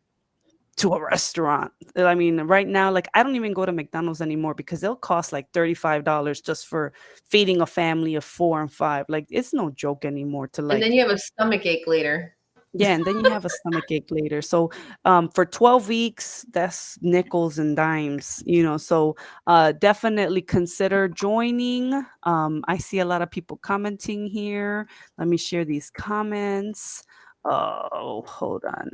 to a restaurant. I mean, right now, like I don't even go to McDonald's anymore because they'll cost like $35 just for feeding a family of four and five. Like it's no joke anymore to And then like you have a stomach ache later. yeah, and then you have a stomach ache later. So, for 12 weeks, that's nickels and dimes, So, definitely consider joining. I see a lot of people commenting here. Let me share these comments. Oh, hold on.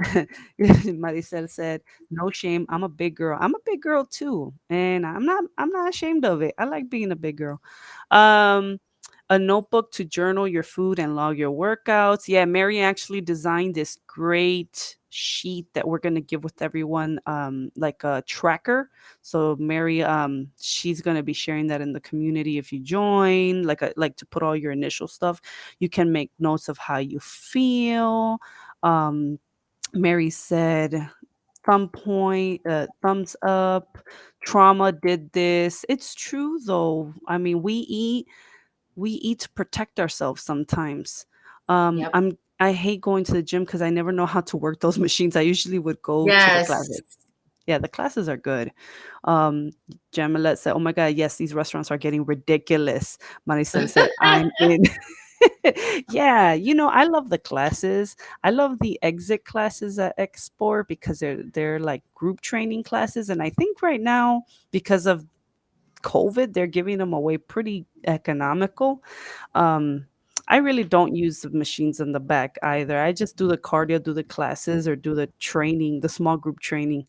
Maricel said, "No shame. I'm a big girl. I'm a big girl too, and I'm not ashamed of it. I like being a big girl." Um, a notebook to journal your food and log your workouts. Yeah, Mary actually designed this great sheet that we're going to give with everyone, like a tracker. So Mary, she's going to be sharing that in the community if you join, like to put all your initial stuff. You can make notes of how you feel. Um, Mary said, thumbs up. Trauma did this. It's true though. I mean, we eat to protect ourselves sometimes. Yep. I hate going to the gym because I never know how to work those machines. I usually would go to the Yes. classes. Yeah, the classes are good. Um, Jamalet said, "Oh my God, yes, these restaurants are getting ridiculous." Maricel said, "I'm in." Yeah, I love the classes. I love the exit classes at Export because they're like group training classes, and I think right now because of COVID, they're giving them away pretty economical. Um, I really don't use the machines in the back either. I just do the cardio, do the classes, or do the training, the small group training.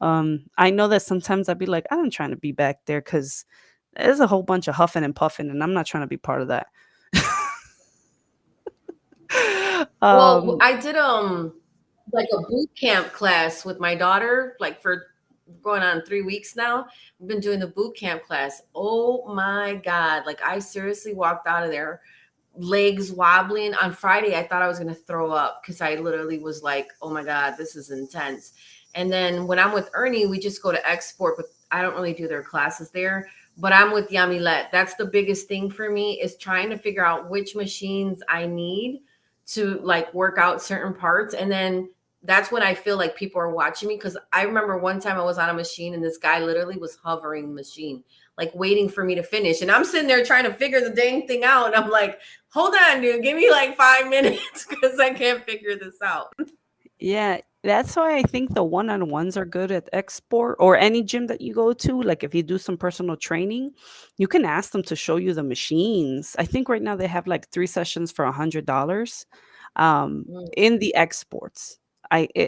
I know that sometimes I'd be like, I'm trying to be back there because there's a whole bunch of huffing and puffing, and I'm not trying to be part of that. Well, um, I did like a boot camp class with my daughter, like for going on 3 weeks now. We've been doing the boot camp class. Oh my God. Like I seriously walked out of there, legs wobbling. On Friday, I thought I was gonna throw up because I literally was like, oh my God, this is intense. And then when I'm with Ernie, we just go to export, but I don't really do their classes there. But I'm with Yamilet. That's the biggest thing for me is trying to figure out which machines I need to like work out certain parts. And then that's when I feel like people are watching me. Cause I remember one time I was on a machine and this guy literally was hovering the machine, like waiting for me to finish. And I'm sitting there trying to figure the dang thing out. And I'm like, hold on, dude, give me like 5 minutes because I can't figure this out. Yeah, that's why I think the one-on-ones are good at export or any gym that you go to. Like if you do some personal training, you can ask them to show you the machines. I think right now they have like 3 sessions for $100 Mm, in the exports.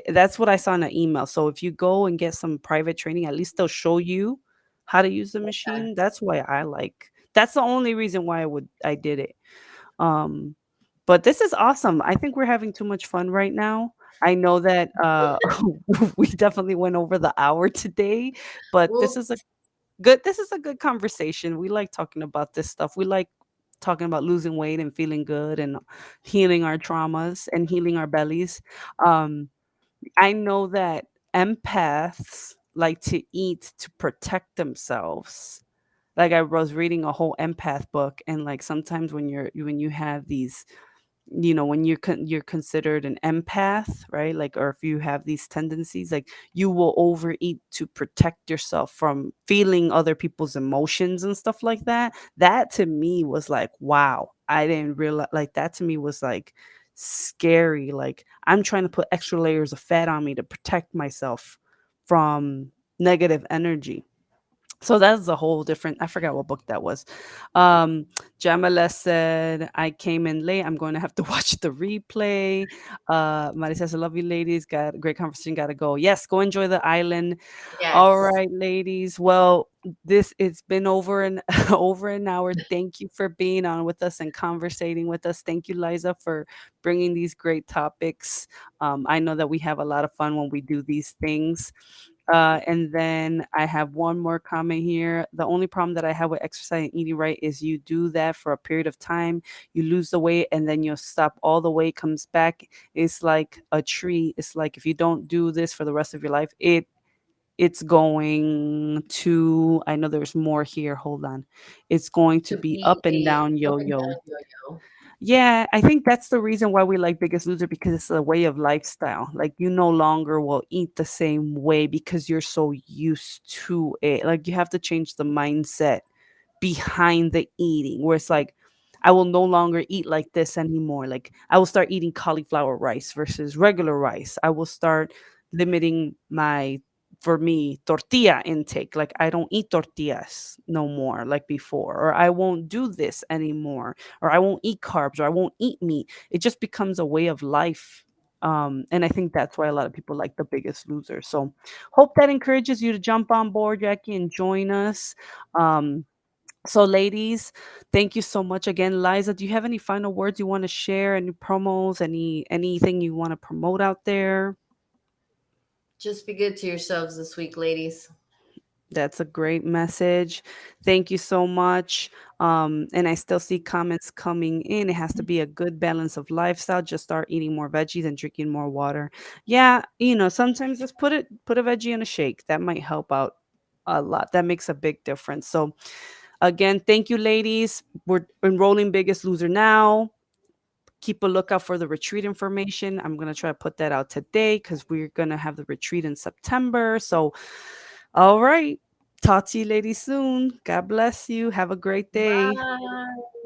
That's what I saw in an email. So if you go and get some private training, at least they'll show you how to use the okay. machine. That's why I like. That's the only reason why I did it. Um, but this is awesome. I think we're having too much fun right now. I know that we definitely went over the hour today, but Well, this is a good conversation. We like talking about this stuff. We like talking about losing weight and feeling good and healing our traumas and healing our bellies. Um, I know that empaths like to eat to protect themselves. Like I was reading a whole empath book, and like sometimes when you have these, when you're considered an empath, right? Like, or if you have these tendencies, like you will overeat to protect yourself from feeling other people's emotions and stuff like that. That to me was like, wow, I didn't realize. Like that to me was like scary. Like I'm trying to put extra layers of fat on me to protect myself from negative energy. So that's a whole different, I forgot what book that was. Um, Jamala said, I came in late. I'm going to have to watch the replay. Mari says, I love you ladies. Got a great conversation. Got to go. Yes, go enjoy the island. All yes. right, ladies. Well, this it's been over an over an hour. Thank you for being on with us and conversating with us. Thank you, Liza, for bringing these great topics. I know that we have a lot of fun when we do these things. And then I have one more comment here. The only problem that I have with exercise and eating right is you do that for a period of time, you lose the weight, and then you'll stop. All the weight comes back. It's like a tree. It's like if you don't do this for the rest of your life, it's going to, I know there's more here. Hold on. It's going to To be be up and a down up and yo-yo. down yo-yo. Yeah, I think that's the reason why we like Biggest Loser because it's a way of lifestyle. Like you no longer will eat the same way because you're so used to it. Like you have to change the mindset behind the eating where it's like I will no longer eat like this anymore. Like I will start eating cauliflower rice versus regular rice. I will start limiting my, for me, tortilla intake. Like I don't eat tortillas no more like before, or I won't do this anymore, or I won't eat carbs, or I won't eat meat. It just becomes a way of life. And I think that's why a lot of people like The Biggest Loser. So hope that encourages you to jump on board, Jackie, and join us. Um, so, ladies, thank you so much again. Liza, do you have any final words you want to share? Any promos? Anything you want to promote out there? Just be good to yourselves this week, ladies. That's a great message. Thank you so much. And I still see comments coming in. It has to be a good balance of lifestyle. Just start eating more veggies and drinking more water. Yeah, sometimes just put a veggie in a shake. That might help out a lot. That makes a big difference. So again, thank you, ladies. We're enrolling Biggest Loser now. Keep a lookout for the retreat information. I'm going to try to put that out today because we're going to have the retreat in September. So, all right. Talk to you ladies soon. God bless you. Have a great day. Bye.